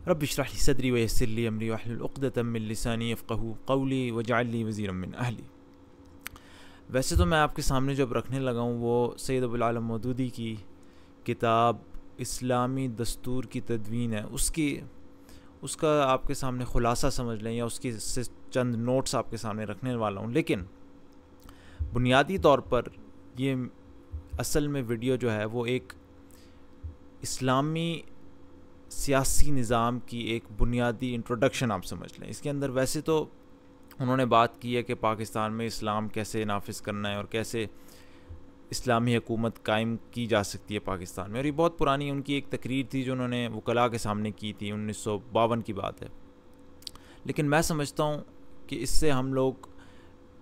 رب اشرح لی صدری ویسر لی امری واحلل عقدۃ من لسانی یفقہوا قولی واجعل لی وزیرا من اہلی۔ ویسے تو میں آپ کے سامنے جب رکھنے لگا ہوں وہ سید ابو العالیٰ مودودی کی کتاب اسلامی دستور کی تدوین ہے، اس کا آپ کے سامنے خلاصہ سمجھ لیں یا اس کی سے چند نوٹس آپ کے سامنے رکھنے والا ہوں، لیکن بنیادی طور پر یہ اصل میں ویڈیو جو ہے وہ ایک اسلامی سیاسی نظام کی ایک بنیادی انٹروڈکشن آپ سمجھ لیں۔ اس کے اندر ویسے تو انہوں نے بات کی ہے کہ پاکستان میں اسلام کیسے نافذ کرنا ہے اور کیسے اسلامی حکومت قائم کی جا سکتی ہے پاکستان میں، اور یہ بہت پرانی ان کی ایک تقریر تھی جو انہوں نے وکلاء کے سامنے کی تھی، 1952 کی بات ہے۔ لیکن میں سمجھتا ہوں کہ اس سے ہم لوگ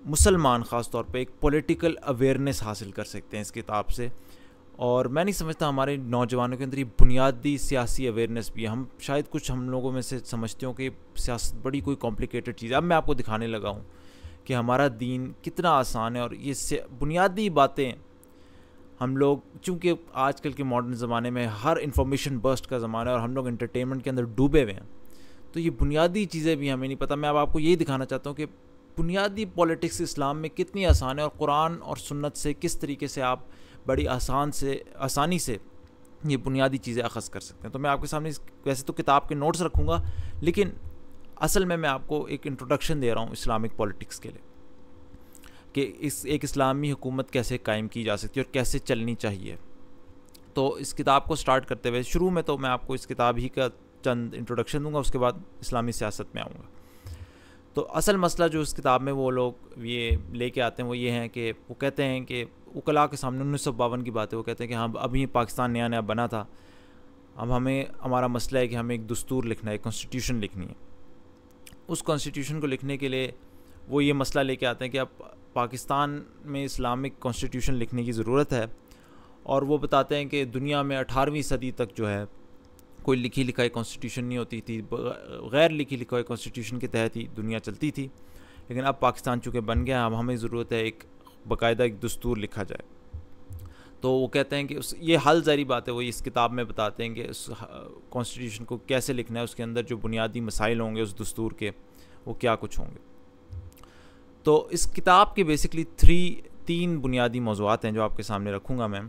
مسلمان خاص طور پہ ایک پولیٹیکل اویئرنیس حاصل کر سکتے ہیں اس کتاب سے، اور میں نہیں سمجھتا ہمارے نوجوانوں کے اندر یہ بنیادی سیاسی اویئرنیس بھی ہے۔ ہم لوگوں میں سے سمجھتے ہوں کہ سیاست بڑی کوئی کمپلیکیٹڈ چیز ہے۔ اب میں آپ کو دکھانے لگا ہوں کہ ہمارا دین کتنا آسان ہے، اور یہ بنیادی باتیں ہم لوگ، چونکہ آج کل کے ماڈرن زمانے میں ہر انفارمیشن برسٹ کا زمانہ ہے اور ہم لوگ انٹرٹینمنٹ کے اندر ڈوبے ہوئے ہیں، تو یہ بنیادی چیزیں بھی ہمیں نہیں پتہ۔ میں اب آپ کو یہی دکھانا چاہتا ہوں کہ بنیادی پولیٹکس اسلام میں کتنی آسان ہے، اور قرآن اور سنت سے کس طریقے سے آپ بڑی آسانی سے یہ بنیادی چیزیں اخذ کر سکتے ہیں۔ تو میں آپ کے سامنے ویسے تو کتاب کے نوٹس رکھوں گا، لیکن اصل میں آپ کو ایک انٹروڈکشن دے رہا ہوں اسلامک پولیٹکس کے لیے، کہ ایک اسلامی حکومت کیسے قائم کی جا سکتی ہے اور کیسے چلنی چاہیے۔ تو اس کتاب کو سٹارٹ کرتے ہوئے شروع میں تو میں آپ کو اس کتاب ہی کا چند انٹروڈکشن دوں گا، اس کے بعد اسلامی سیاست میں آؤں گا۔ تو اصل مسئلہ جو اس کتاب میں وہ لوگ یہ لے کے آتے ہیں وہ یہ ہیں کہ وہ کہتے ہیں کہ وکلاء کے سامنے 1952 کی بات ہے، وہ کہتے ہیں کہ ہاں ابھی پاکستان نیا بنا تھا، اب ہمارا مسئلہ ہے کہ ہمیں ایک دستور لکھنا ہے، ایک کانسٹیٹیوشن لکھنی ہے۔ اس کانسٹیٹیوشن کو لکھنے کے لیے وہ یہ مسئلہ لے کے آتے ہیں کہ اب پاکستان میں اسلامک کانسٹیٹیوشن لکھنے کی ضرورت ہے، اور وہ بتاتے ہیں کہ دنیا میں 18ویں صدی تک جو ہے کوئی لکھی لکھائی کانسٹیٹیوشن نہیں ہوتی تھی، غیر لکھی لکھائی کانسٹیٹیوشن کے تحت ہی دنیا چلتی تھی، لیکن اب پاکستان چونکہ بن گیا، اب ہمیں ضرورت ہے ایک باقاعدہ ایک دستور لکھا جائے۔ تو وہ کہتے ہیں کہ یہ حل ظاہری بات ہے، وہ اس کتاب میں بتاتے ہیں کہ اس کانسٹیٹیوشن کو کیسے لکھنا ہے، اس کے اندر جو بنیادی مسائل ہوں گے اس دستور کے وہ کیا کچھ ہوں گے۔ تو اس کتاب کے بیسکلی تین بنیادی موضوعات ہیں جو آپ کے سامنے رکھوں گا میں۔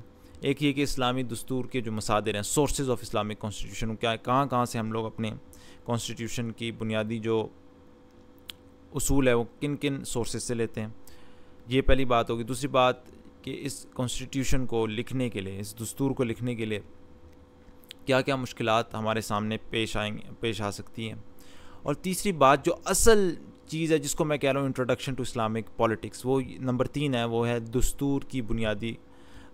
ایک یہ کہ اسلامی دستور کے جو مصادر ہیں، سورسز آف اسلامک کانسٹیٹیوشن، کہاں سے ہم لوگ اپنے کانسٹیٹیوشن کی بنیادی جو اصول ہے وہ کن سورسز سے لیتے ہیں، یہ پہلی بات ہوگی۔ دوسری بات کہ اس کانسٹیٹیوشن کو لکھنے کے لیے، اس دستور کو لکھنے کے لیے کیا کیا مشکلات ہمارے سامنے پیش آ سکتی ہیں، اور تیسری بات جو اصل چیز ہے جس کو میں کہہ رہا ہوں انٹروڈکشن ٹو اسلامک پولیٹکس، وہ نمبر 3 ہے، وہ ہے دستور کی بنیادی،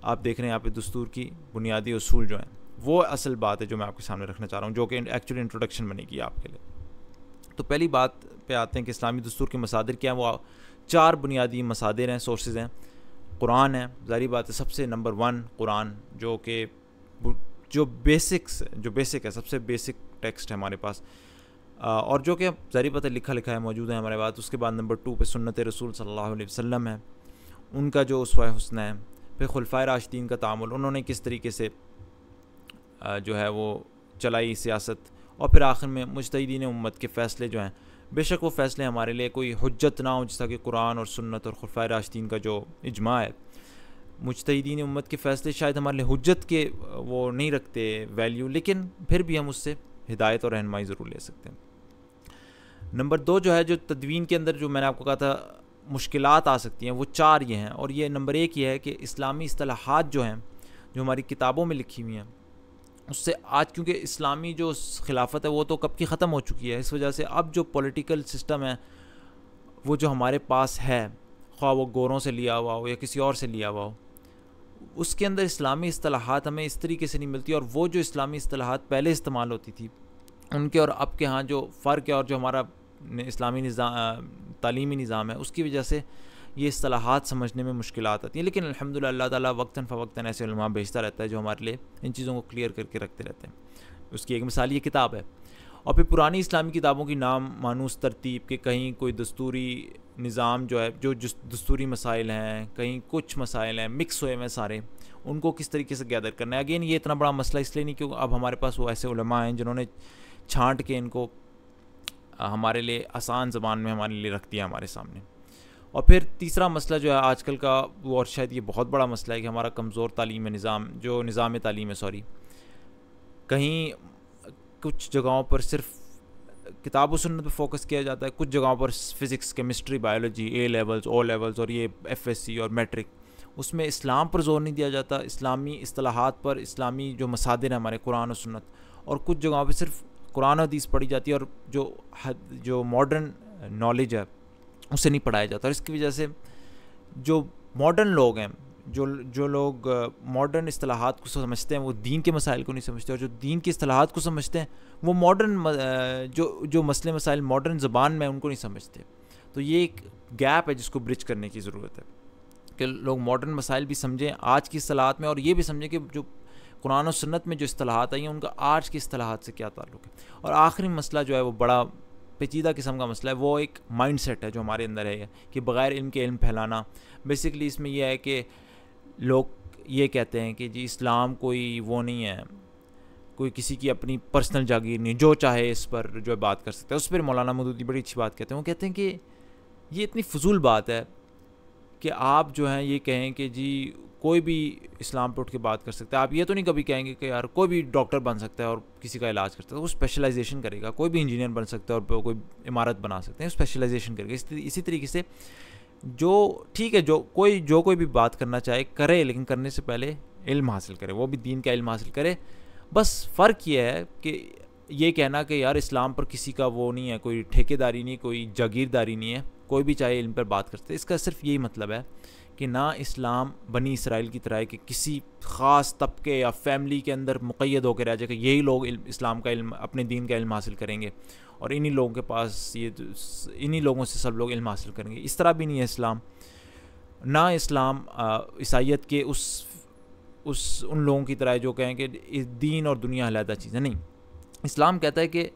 آپ دیکھ رہے ہیں یہاں پہ دستور کی بنیادی اصول جو ہیں، وہ اصل بات ہے جو میں آپ کے سامنے رکھنا چاہ رہا ہوں، جو کہ ایکچولی انٹروڈکشن بنے گی آپ کے لیے۔ تو پہلی بات پہ آتے ہیں کہ اسلامی دستور کے مصادر کیا ہیں۔ وہ 4 بنیادی مصادر ہیں، سورسز ہیں۔ قرآن ہے، ظاہری بات ہے، سب سے نمبر 1 قرآن، جو بیسک ہے، سب سے بیسک ٹیکسٹ ہے ہمارے پاس، اور جو کہ ظاہری بات ہے لکھا ہے موجود ہے ہمارے پاس۔ اس کے بعد نمبر 2 پہ سنت رسول صلی اللہ علیہ وسلم ہے، ان کا جو اسوہ حسنہ ہے۔ پھر خلفائے راشدین کا تعامل، انہوں نے کس طریقے سے جو ہے وہ چلائی سیاست، اور پھر آخر میں مجتہدین امت کے فیصلے جو ہیں، بے شک وہ فیصلے ہمارے لیے کوئی حجت نہ ہو، جیسا کہ قرآن اور سنت اور خلفائے راشدین کا جو اجماع ہے، مجتہدین امت کے فیصلے شاید ہمارے لیے حجت کے وہ نہیں رکھتے ویلیو، لیکن پھر بھی ہم اس سے ہدایت اور رہنمائی ضرور لے سکتے ہیں۔ نمبر 2 جو ہے، جو تدوین کے اندر جو میں نے آپ کو کہا تھا مشکلات آ سکتی ہیں، وہ 4 یہ ہیں، اور یہ نمبر 1 یہ ہے کہ اسلامی اصطلاحات جو ہیں جو ہماری کتابوں میں لکھی ہوئی ہیں، اس سے آج کیونکہ اسلامی جو خلافت ہے وہ تو کب کی ختم ہو چکی ہے، اس وجہ سے اب جو پولیٹیکل سسٹم ہے وہ جو ہمارے پاس ہے، خواہ وہ گوروں سے لیا ہوا ہو یا کسی اور سے لیا ہوا ہو، اس کے اندر اسلامی اصطلاحات ہمیں اس طریقے سے نہیں ملتی، اور وہ جو اسلامی اصطلاحات پہلے استعمال ہوتی تھی ان کے اور اب کے ہاں جو فرق ہے، اور جو ہمارا اسلامی تعلیمی نظام ہے، اس کی وجہ سے یہ اصطلاحات سمجھنے میں مشکلات آتی ہیں۔ لیکن الحمدللہ اللہ تعالیٰ وقتاً فوقتاً ایسے علماء بھیجتا رہتا ہے جو ہمارے لیے ان چیزوں کو کلیئر کر کے رکھتے رہتے ہیں۔ اس کی ایک مثال یہ کتاب ہے۔ اور پھر پرانی اسلامی کتابوں کی نام مانوس ترتیب کہ کہیں کوئی دستوری نظام جو ہے، جو دستوری مسائل ہیں، کہیں کچھ مسائل ہیں مکس ہوئے ہیں سارے، ان کو کس طریقے سے گیدر کرنا ہے۔ اگین یہ اتنا بڑا مسئلہ اس لیے نہیں کہ اب ہمارے پاس وہ ایسے علماء ہیں جنہوں نے چھانٹ کے ان کو ہمارے لیے آسان زبان میں ہمارے لیے رکھ دیا ہمارے سامنے. اور پھر تیسرا مسئلہ جو ہے آج کل کا وہ، اور شاید یہ بہت بڑا مسئلہ ہے کہ ہمارا کمزور تعلیم نظام، جو نظام تعلیم ہے کہیں کچھ جگہوں پر صرف کتاب و سنت پہ فوکس کیا جاتا ہے، کچھ جگہوں پر physics, chemistry, biology, A levels, O levels اور یہ ایف ایس سی اور میٹرک، اس میں اسلام پر زور نہیں دیا جاتا، اسلامی اصطلاحات پر، اسلامی جو مصادر ہیں ہمارے قرآن و سنت. اور کچھ جگہوں پہ صرف قرآن و حدیث پڑھی جاتی ہے اور جو ماڈرن نالج ہے اسے نہیں پڑھایا جاتا. اور اس کی وجہ سے جو ماڈرن لوگ ہیں، جو لوگ ماڈرن اصطلاحات کو سمجھتے ہیں وہ دین کے مسائل کو نہیں سمجھتے، اور جو دین کی اصطلاحات کو سمجھتے ہیں وہ ماڈرن جو مسئلے مسائل ماڈرن زبان میں ان کو نہیں سمجھتے. تو یہ ایک گیپ ہے جس کو برج کرنے کی ضرورت ہے کہ لوگ ماڈرن مسائل بھی سمجھیں آج کی اصطلاحات میں، اور یہ بھی سمجھیں کہ جو قرآن و سنت میں جو اصطلاحات آئی ہیں ان کا آج کی اصطلاحات سے کیا تعلق ہے. اور آخری مسئلہ جو ہے وہ بڑا پیچیدہ قسم کا مسئلہ ہے، وہ ایک مائنڈ سیٹ ہے جو ہمارے اندر ہے کہ بغیر علم کے علم پھیلانا. بیسکلی اس میں یہ ہے کہ لوگ یہ کہتے ہیں کہ جی اسلام کوئی وہ نہیں ہے، کوئی کسی کی اپنی پرسنل جاگیر نہیں، جو چاہے اس پر جو بات کر سکتا ہے. اس پر مولانا مودودی بڑی اچھی بات کہتے ہیں، وہ کہتے ہیں کہ یہ اتنی فضول بات ہے کہ آپ جو ہیں یہ کہیں کہ جی کوئی بھی اسلام پہ اٹھ کے بات کر سکتا ہے. آپ یہ تو نہیں کبھی کہیں گے کہ یار کوئی بھی ڈاکٹر بن سکتا ہے اور کسی کا علاج کر سکتا ہے، وہ اسپیشلائزیشن کرے گا. کوئی بھی انجینئر بن سکتا ہے اور کوئی عمارت بنا سکتے ہیں، اسپیشلائزیشن کرے گا. اسی طریقے سے جو ٹھیک ہے جو کوئی بھی بات کرنا چاہے کرے، لیکن کرنے سے پہلے علم حاصل کرے، وہ بھی دین کا علم حاصل کرے. بس فرق یہ ہے کہ یہ کہنا کہ یار اسلام پر کسی کا وہ نہیں ہے، کوئی ٹھیکیداری نہیں، کوئی جاگیرداری نہیں ہے، کوئی بھی چاہے علم پر بات کرتے، اس کا صرف یہی مطلب ہے کہ نہ اسلام بنی اسرائیل کی طرح ہے کہ کسی خاص طبقے یا فیملی کے اندر مقید ہو کے رہ جائے کہ یہی لوگ اسلام کا علم، اپنے دین کا علم حاصل کریں گے اور انہی لوگوں کے پاس انہی لوگوں سے سب لوگ علم حاصل کریں گے. اس طرح بھی نہیں ہے اسلام. نہ اسلام عیسائیت کے ان لوگوں کی طرح جو کہیں کہ دین اور دنیا علیحدہ چیزیں نہیں. اسلام کہتا ہے کہ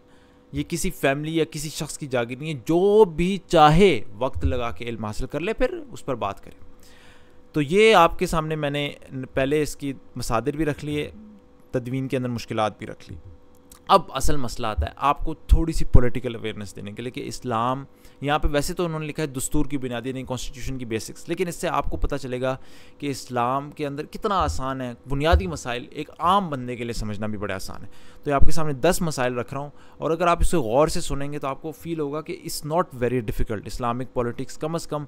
یہ کسی فیملی یا کسی شخص کی جاگیر نہیں ہے، جو بھی چاہے وقت لگا کے علم حاصل کر لے، پھر اس پر بات کرے. تو یہ آپ کے سامنے میں نے پہلے اس کی مصادر بھی رکھ لیے، تدوین کے اندر مشکلات بھی رکھ لی. اب اصل مسئلہ آتا ہے آپ کو تھوڑی سی پولیٹیکل اویئرنیس دینے کے لیے کہ اسلام یہاں پہ ویسے تو انہوں نے لکھا ہے دستور کی بنیادی نہیں، کانسٹیٹیوشن کی بیسکس، لیکن اس سے آپ کو پتہ چلے گا کہ اسلام کے اندر کتنا آسان ہے. بنیادی مسائل ایک عام بندے کے لیے سمجھنا بھی بڑا آسان ہے. تو یہ آپ کے سامنے 10 مسائل رکھ رہا ہوں، اور اگر آپ اسے غور سے سنیں گے تو آپ کو فیل ہوگا کہ it's not very difficult. Islamic politics کم از کم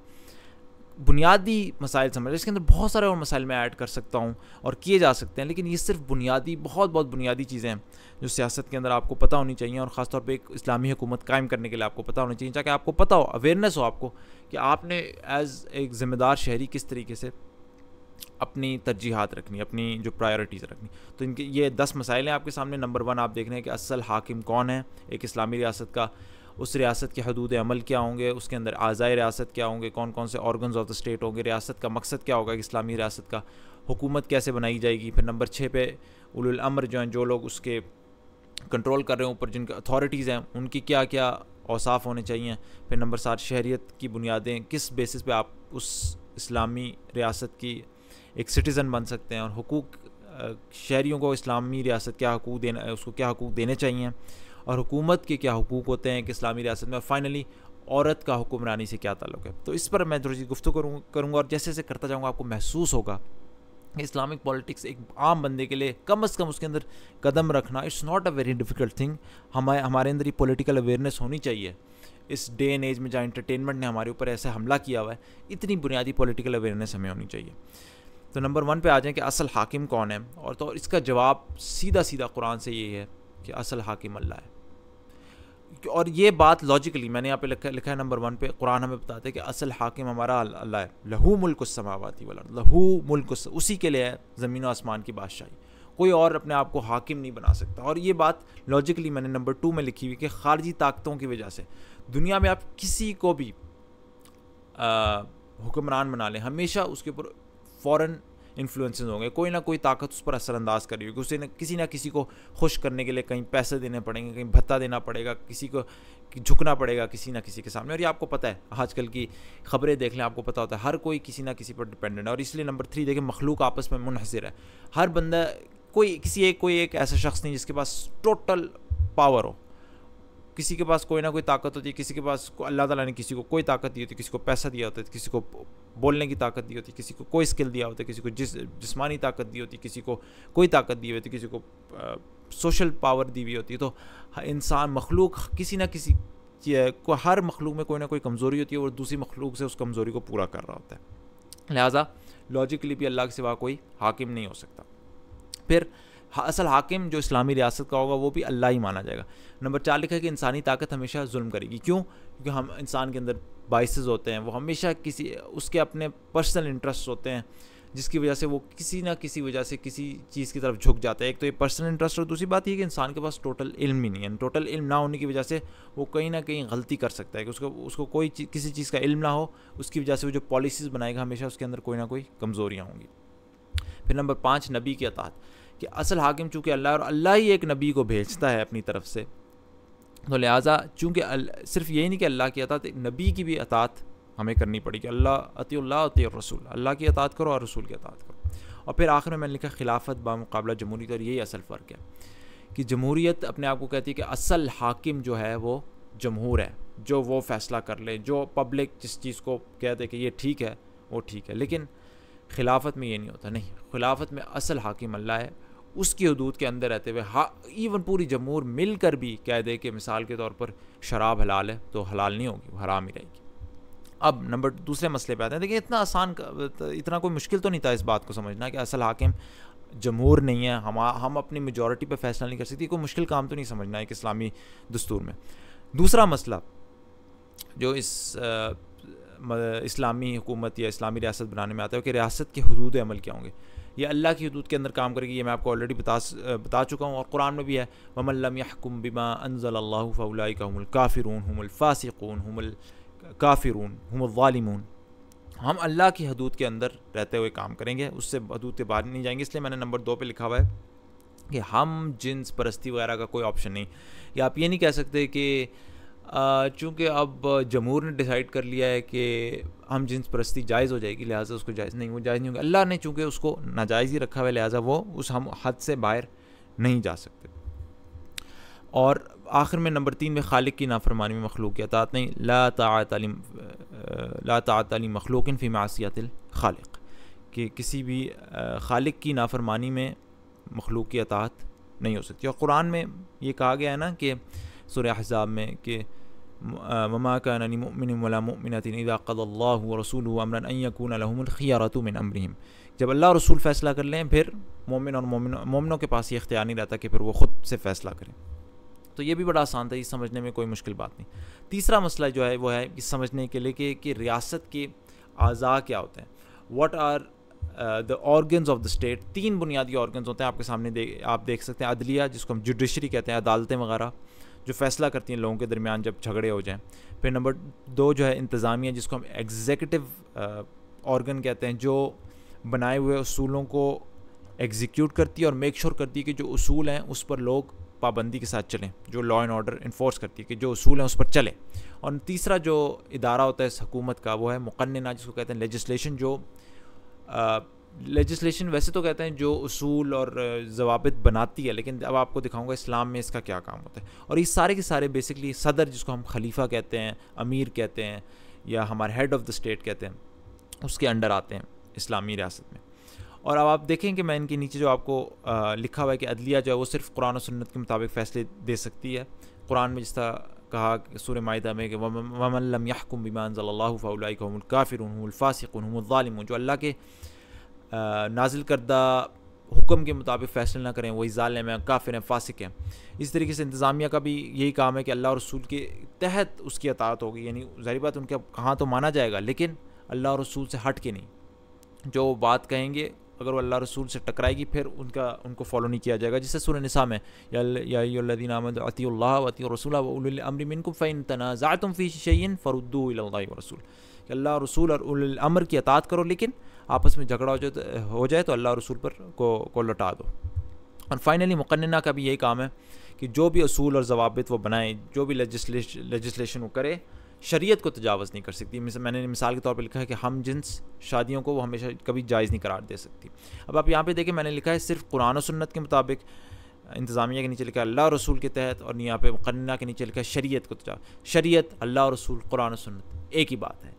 بنیادی مسائل سمجھ، اس کے اندر بہت سارے اور مسائل میں ایڈ کر سکتا ہوں اور کیے جا سکتے ہیں، لیکن یہ صرف بنیادی بہت بنیادی چیزیں ہیں جو سیاست کے اندر آپ کو پتہ ہونی چاہیے، اور خاص طور پہ ایک اسلامی حکومت قائم کرنے کے لیے آپ کو پتہ ہونی چاہیے، تاکہ آپ کو پتہ ہو، اویئرنیس ہو آپ کو کہ آپ نے ایز ایک ذمہ دار شہری کس طریقے سے اپنی ترجیحات رکھنی، اپنی جو پرائیورٹیز رکھنی. تو ان کے یہ 10 مسائل ہیں آپ کے سامنے. نمبر 1 آپ دیکھ رہے ہیں کہ اصل حاکم کون ہے ایک اسلامی ریاست کا، اس ریاست کے حدود عمل کیا ہوں گے، اس کے اندر اعضائے ریاست کیا ہوں گے، کون کون سے آرگنز آف دا اسٹیٹ ہوں گے، ریاست کا مقصد کیا ہوگا اسلامی ریاست کا، حکومت کیسے بنائی جائے گی. پھر نمبر 6 پہ اولو الامر جو ہیں، جو لوگ اس کے کنٹرول کر رہے ہیں اوپر، جن کا اتھارٹیز ہیں، ان کی کیا کیا اوصاف ہونے چاہیے. پھر نمبر 7 شہریت کی بنیادیں، کس بیسس پہ آپ اس اسلامی ریاست کی ایک سٹیزن بن سکتے ہیں، اور حقوق شہریوں کو اسلامی ریاست کیا حقوق دینا، اس کو کیا حقوق دینے چاہیے، اور حکومت کے کیا حقوق ہوتے ہیں کہ اسلامی ریاست میں. اور فائنلی عورت کا حکمرانی سے کیا تعلق ہے. تو اس پر میں تھوڑی سی گفتگو کروں گا، اور جیسے جیسے کرتا جاؤں گا آپ کو محسوس ہوگا کہ اسلامک پولیٹکس ایک عام بندے کے لیے کم از کم اس کے اندر قدم رکھنا it's not a very difficult thing. ہمارے اندر یہ پولیٹیکل اویئرنیس ہونی چاہیے اس ڈے اینڈ ایج میں جہاں انٹرٹینمنٹ نے ہمارے اوپر ایسے حملہ کیا ہوا ہے. اتنی بنیادی پولیٹیکل اویئرنیس ہمیں ہونی چاہیے. تو نمبر 1 پہ آ جائیں کہ اصل حاکم کون ہے، اور تو اس کا جواب سیدھا قرآن سے یہ ہے کہ اصل حاکم اللہ ہے. اور یہ بات لاجیکلی میں نے یہاں پہ لکھا ہے نمبر 1 پہ، قرآن ہمیں بتاتا ہے کہ اصل حاکم ہمارا اللہ ہے. لہو ملک السماوات والارض، لہو ملک، اسی کے لیے ہے زمین و آسمان کی بادشاہی. کوئی اور اپنے آپ کو حاکم نہیں بنا سکتا. اور یہ بات لاجیکلی میں نے نمبر 2 میں لکھی ہوئی کہ خارجی طاقتوں کی وجہ سے دنیا میں آپ کسی کو بھی حکمران بنا لیں، ہمیشہ اس کے اوپر فوراً انفلوئنسز ہوں گے، کوئی نہ کوئی طاقت اس پر اثر انداز کر رہی ہوگی. اسے کسی نہ کسی کو خوش کرنے کے لیے کہیں پیسے دینے پڑیں گے، کہیں بھتہ دینا پڑے گا، کسی کو جھکنا پڑے گا کسی نہ کسی کے سامنے. اور یہ آپ کو پتہ ہے، آج کل کی خبریں دیکھ لیں آپ کو پتہ ہوتا ہے ہر کوئی کسی نہ کسی پر ڈپینڈنٹ ہے. اور اس لیے نمبر 3 دیکھیں، مخلوق آپس میں منحصر ہے. ہر بندہ کوئی ایک ایسا شخص نہیں جس کے پاس ٹوٹل پاور ہو. کسی کے پاس کوئی نہ کوئی طاقت ہوتی ہے, کسی کے پاس اللہ تعالیٰ نے کسی کو کوئی طاقت دی ہوتی ہے, کسی کو پیسہ دیا ہوتا ہے, کسی کو بولنے کی طاقت دی ہوتی ہے, کسی کو کوئی اسکل دیا ہوتا ہے, کسی کو جسمانی طاقت دی ہوتی ہے, کسی کو کوئی طاقت دی ہوتی ہے, کسی کو سوشل پاور دی ہوئی ہوتی ہے. تو انسان مخلوق کسی نہ کسی ہر مخلوق میں کوئی نہ کوئی کمزوری ہوتی ہے, اور دوسری مخلوق سے اس کمزوری کو پورا کر رہا ہوتا ہے. لہٰذا لاجیکلی بھی اللہ کے سوا کوئی حاکم نہیں ہو سکتا. پھر اصل حاکم جو اسلامی ریاست کا ہوگا وہ بھی اللہ ہی مانا جائے گا. نمبر 4 لکھا ہے کہ انسانی طاقت ہمیشہ ظلم کرے گی. کیوں؟ کیونکہ ہم انسان کے اندر بائسز ہوتے ہیں, وہ ہمیشہ اس کے اپنے پرسنل انٹرسٹ ہوتے ہیں, جس کی وجہ سے وہ کسی نہ کسی وجہ سے کسی چیز کی طرف جھک جاتا ہے. ایک تو یہ پرسنل انٹرسٹ, اور دوسری بات یہ کہ انسان کے پاس ٹوٹل علم ہی نہیں ہے. ٹوٹل علم نہ ہونے کی وجہ سے وہ کہیں نہ کہیں غلطی کر سکتا ہے, کہ اس کو کوئی کسی چیز کا علم نہ ہو, اس کی وجہ سے وہ جو پالیسیز بنائے گا ہمیشہ اس کے اندر کوئی نہ کوئی کمزوریاں ہوں گی. پھر نمبر 5 نبی کی اطاعت, کہ اصل حاکم چونکہ اللہ, اور اللہ ہی ایک نبی کو بھیجتا ہے اپنی طرف سے, تو لہٰذا چونکہ صرف یہی نہیں کہ اللہ کی اطاعت, ایک نبی کی بھی اطاعت ہمیں کرنی پڑے گی. اللہ اطیع الرسول, اللہ کی اطاعت کرو اور رسول کی اطاعت کرو. اور پھر آخر میں نے لکھا خلافت بمقابلہ جمہوریت, اور یہی اصل فرق ہے کہ جمہوریت اپنے آپ کو کہتی ہے کہ اصل حاکم جو ہے وہ جمہور ہے, جو وہ فیصلہ کر لے, جو پبلک جس چیز کو کہتے کہ یہ ٹھیک ہے وہ ٹھیک ہے. لیکن خلافت میں یہ نہیں ہوتا. نہیں, خلافت میں اصل حاکم اللہ ہے, اس کی حدود کے اندر رہتے ہوئے ایون پوری جمہور مل کر بھی کہہ دے کہ مثال کے طور پر شراب حلال ہے تو حلال نہیں ہوگی, وہ حرام ہی رہے گی. اب دوسرے مسئلے پہ آتے ہیں. دیکھیں اتنا آسان, اتنا کوئی مشکل تو نہیں تھا اس بات کو سمجھنا کہ اصل حاکم جمہور نہیں ہے, ہم اپنی میجورٹی پہ فیصلہ نہیں کر سکتی. کوئی مشکل کام تو نہیں سمجھنا ایک اسلامی دستور میں. دوسرا مسئلہ جو اس اسلامی حکومت یا اسلامی ریاست بنانے میں آتا ہے کہ ریاست کے حدود عمل کیا ہوں گے. یہ اللہ کی حدود کے اندر کام کرے گی, یہ میں آپ کو آلریڈی بتا چکا ہوں, اور قرآن میں بھی ہے وَمَن لَّمْ يَحْكُم بِمَا أَنزَلَ اللَّهُ فَأُولَٰئِكَ هُمُ الْكَافِرُونَ هُمُ الْفَاسِقُونَ هُمُ الْكَافِرُونَ هُمُ الظَّالِمُونَ. ہم اللہ کی حدود کے اندر رہتے ہوئے کام کریں گے, اس سے حدود کے باہر نہیں جائیں گے. اس لیے میں نے نمبر 2 پہ لکھا ہوا ہے کہ ہم جنس پرستی وغیرہ کا کوئی آپشن نہیں. یا آپ یہ نہیں کہہ سکتے کہ چونکہ اب جمہور نے ڈیسائیڈ کر لیا ہے کہ ہم جنس پرستی جائز ہو جائے گی لہٰذا اس کو جائز نہیں, وہ جائز نہیں ہوگا. اللہ نے چونکہ اس کو ناجائز ہی رکھا ہوا ہے لہٰذا وہ اس ہم حد سے باہر نہیں جا سکتے. اور آخر میں نمبر 3 میں خالق کی نافرمانی میں مخلوق کی اطاعت نہیں. لا طاعت لمخلوق فی معصیت الخالق, کہ کسی بھی خالق کی نافرمانی میں مخلوق کی اطاعت نہیں ہو سکتی. اور قرآن میں یہ کہا گیا ہے نا کہ سورہ احزاب میں کہ وما كان لمؤمن ولا مؤمنة اذا قضى الله ورسوله امرا ان يكون لهم الخيارة من امرهم. جب اللہ رسول فیصلہ کر لیں پھر مومن اور مومنوں کے پاس یہ اختیار نہیں رہتا کہ پھر وہ خود سے فیصلہ کریں. تو یہ بھی بڑا آسان تھا, یہ سمجھنے میں کوئی مشکل بات نہیں. تیسرا مسئلہ جو ہے وہ ہے یہ سمجھنے کے لیے کہ ریاست کے اعضاء کیا ہوتے ہیں. What are the organs of the state. 3 بنیادی آرگنز ہوتے ہیں آپ کے سامنے, آپ دیکھ سکتے ہیں. عدلیہ جس کو ہم جوڈیشری کہتے ہیں, عدالتیں وغیرہ جو فیصلہ کرتی ہیں لوگوں کے درمیان جب جھگڑے ہو جائیں. پھر نمبر 2 جو ہے انتظامیہ جس کو ہم ایگزیکٹو آرگن کہتے ہیں, جو بنائے ہوئے اصولوں کو ایگزیکیوٹ کرتی ہے اور میک شور کرتی ہے کہ جو اصول ہیں اس پر لوگ پابندی کے ساتھ چلیں, جو لا اینڈ آرڈر انفورس کرتی ہے کہ جو اصول ہیں اس پر چلیں. اور تیسرا جو ادارہ ہوتا ہے اس حکومت کا وہ ہے مقننہ جس کو کہتے ہیں لیجسلیشن. جو لیجسلیشن ویسے تو کہتے ہیں جو اصول اور ضوابط بناتی ہے, لیکن اب آپ کو دکھاؤں گا اسلام میں اس کا کیا کام ہوتا ہے. اور یہ سارے کے سارے بیسکلی صدر جس کو ہم خلیفہ کہتے ہیں, امیر کہتے ہیں, یا ہمارے ہیڈ آف دا اسٹیٹ کہتے ہیں, اس کے انڈر آتے ہیں اسلامی ریاست میں. اور اب آپ دیکھیں کہ میں ان کے نیچے جو آپ کو لکھا ہوا ہے کہ عدلیہ جو ہے وہ صرف قرآن و سنت کے مطابق فیصلے دے سکتی ہے. قرآن میں جس طرح کہا سورہ مائدہ میں کہ وَمَن لَّمْ يَحْكُم بِمَا أَنزَلَ اللَّهُ فَأُولَٰئِكَ هُمُ الْكَافِرُونَ هُمُ الْفَاسِقُونَ هُمُ الظَّالِمُونَ. جو اللہ کے نازل کردہ حکم کے مطابق فیصلے نہ کریں وہی ظالم ہیں, کافر ہیں, فاسق ہیں. اس طریقے سے انتظامیہ کا بھی یہی کام ہے کہ اللہ اور رسول کے تحت اس کی اطاعت ہوگی. یعنی ظاہر بات ان کے کہاں تو مانا جائے گا لیکن اللہ اور رسول سے ہٹ کے نہیں. جو بات کہیں گے اگر وہ اللہ رسول سے ٹکرائے گی پھر ان کو فالو نہیں کیا جائے گا. جس سے سورہ نساء میں یا ایھا الذین آمنوا اطیعوا اللہ واطیعوا الرسول واولی الامر منکم فان تنازعتم فی شیء فردوہ الی اللہ والرسول, کہ اللہ اور رسول اور اولی الامر کی اطاعت کرو, لیکن آپس میں جھگڑا ہو جائے تو اللہ اور رسول پر کو لوٹا دو. اور فائنلی مقننہ کا بھی یہی کام ہے کہ جو بھی اصول اور ضوابط وہ بنائیں, جو بھی لیجسلیشن وہ کرے, شریعت کو تجاوز نہیں کر سکتی. میں نے مثال کے طور پہ لکھا ہے کہ ہم جنس شادیوں کو وہ ہمیشہ کبھی جائز نہیں قرار دے سکتی. اب آپ یہاں پہ دیکھیں میں نے لکھا ہے صرف قرآن و سنت کے مطابق انتظامیہ کے نیچے لکھا ہے اللہ اور رسول کے تحت، اور یہاں پہ مقننہ کے نیچے لکھا ہے شریعت کو شریعت اللہ اور رسول قرآن و سنت ایک ہی بات ہے.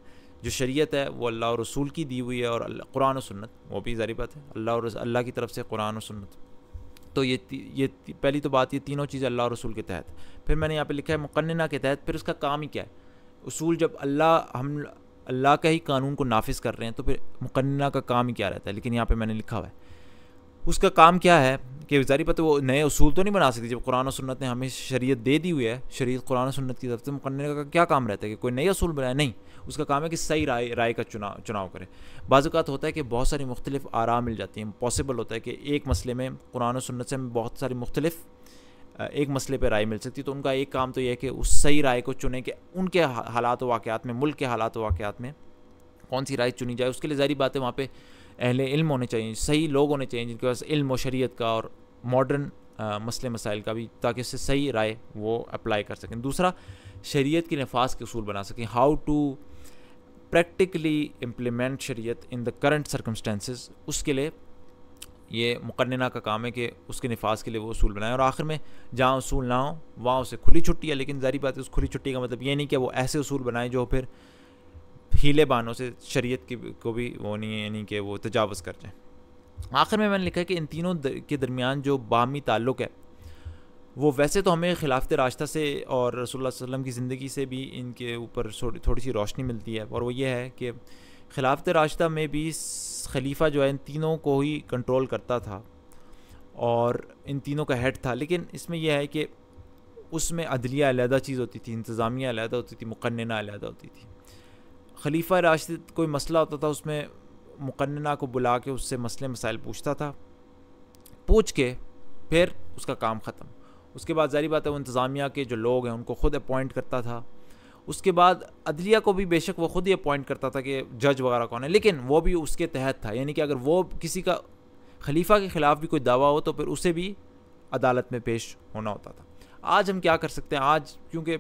جو شریعت ہے وہ اللہ اور رسول کی دی ہوئی ہے، اور قرآن و سنت وہ بھی ظاہری بات ہے اللہ کی طرف سے قرآن و سنت. تو یہ پہلی تو بات، یہ تینوں چیزیں اللہ اور رسول کے تحت. پھر میں نے یہاں پہ لکھا ہے مقننہ کے تحت. پھر اس کا کام ہی کیا ہے؟ اصول جب ہم اللہ کا ہی قانون کو نافذ کر رہے ہیں تو پھر مقننہ کا کام ہی کیا رہتا ہے. لیکن یہاں پہ میں نے لکھا ہوا ہے اس کا کام کیا ہے کہ ظاہری بات ہے وہ نئے اصول تو نہیں بنا سکتی. جب قرآن و سنت نے ہمیں شریعت دے دی ہوئی ہے، شریعت قرآن و سنت کی طرف سے، مقننہ کا کیا کام رہتا ہے کہ کوئی نئے اصول بنائے؟ نہیں، اس کا کام ہے کہ صحیح رائے کا چناؤ کرے. بعض اوقات ہوتا ہے کہ بہت ساری مختلف آراء مل جاتی ہیں. پاسبل ہوتا ہے کہ ایک مسئلے میں قرآن و سنت سے ہمیں بہت ساری مختلف ایک مسئلے پہ رائے مل سکتی ہے. تو ان کا ایک کام تو یہ ہے کہ اس صحیح رائے کو چنیں کہ ان کے حالات و واقعات میں، ملک کے حالات و واقعات میں کون سی رائے چنی جائے. اس کے لیے ظاہری بات ہے وہاں پہ اہل علم ہونے چاہیے، صحیح لوگ ہونے چاہیے جن کے پاس علم و شریعت کا اور ماڈرن مسئلے مسائل کا بھی، تاکہ اس سے صحیح رائے وہ اپلائی کر سکیں. دوسرا، شریعت کی نفاذ کے اصول بنا سکیں، ہاؤ ٹو پریکٹیکلی امپلیمنٹ شریعت ان دا کرنٹ سرکمسٹانسز. اس کے لیے یہ مقننہ کا کام ہے کہ اس کے نفاذ کے لیے وہ اصول بنائیں. اور آخر میں جہاں اصول نہ ہوں وہاں اسے کھلی چھٹی ہے. لیکن ظاہری بات ہے اس کھلی چھٹی کا مطلب یہ نہیں کہ وہ ایسے اصول بنائیں جو پھر ہیلے بانوں سے شریعت کو بھی وہ نہیں ہے، یعنی کہ وہ تجاوز کر جائیں. آخر میں نے لکھا ہے کہ ان تینوں کے درمیان جو باہمی تعلق ہے وہ ویسے تو ہمیں خلافت راشدہ سے اور رسول اللہ صلی اللہ علیہ وسلم کی زندگی سے بھی ان کے اوپر تھوڑی سی روشنی ملتی ہے. اور وہ یہ ہے کہ خلافت راشدہ میں بھی خلیفہ جو ہے ان تینوں کو ہی کنٹرول کرتا تھا اور ان تینوں کا ہیڈ تھا. لیکن اس میں یہ ہے کہ اس میں عدلیہ علیحدہ چیز ہوتی تھی، انتظامیہ علیحدہ ہوتی تھی، مقننہ علیحدہ ہوتی تھی. خلیفہ راشد کوئی مسئلہ ہوتا تھا اس میں مقننہ کو بلا کے اس سے مسئلے مسائل پوچھتا تھا، پوچھ کے پھر اس کا کام ختم. اس کے بعد ظاہری بات ہے وہ انتظامیہ کے جو لوگ ہیں ان کو خود اپوائنٹ کرتا تھا. اس کے بعد عدلیہ کو بھی بے شک وہ خود ہی اپوائنٹ کرتا تھا کہ جج وغیرہ کون ہے، لیکن وہ بھی اس کے تحت تھا. یعنی کہ اگر وہ کسی کا خلیفہ کے خلاف بھی کوئی دعویٰ ہو تو پھر اسے بھی عدالت میں پیش ہونا ہوتا تھا. آج ہم کیا کر سکتے ہیں؟ آج کیونکہ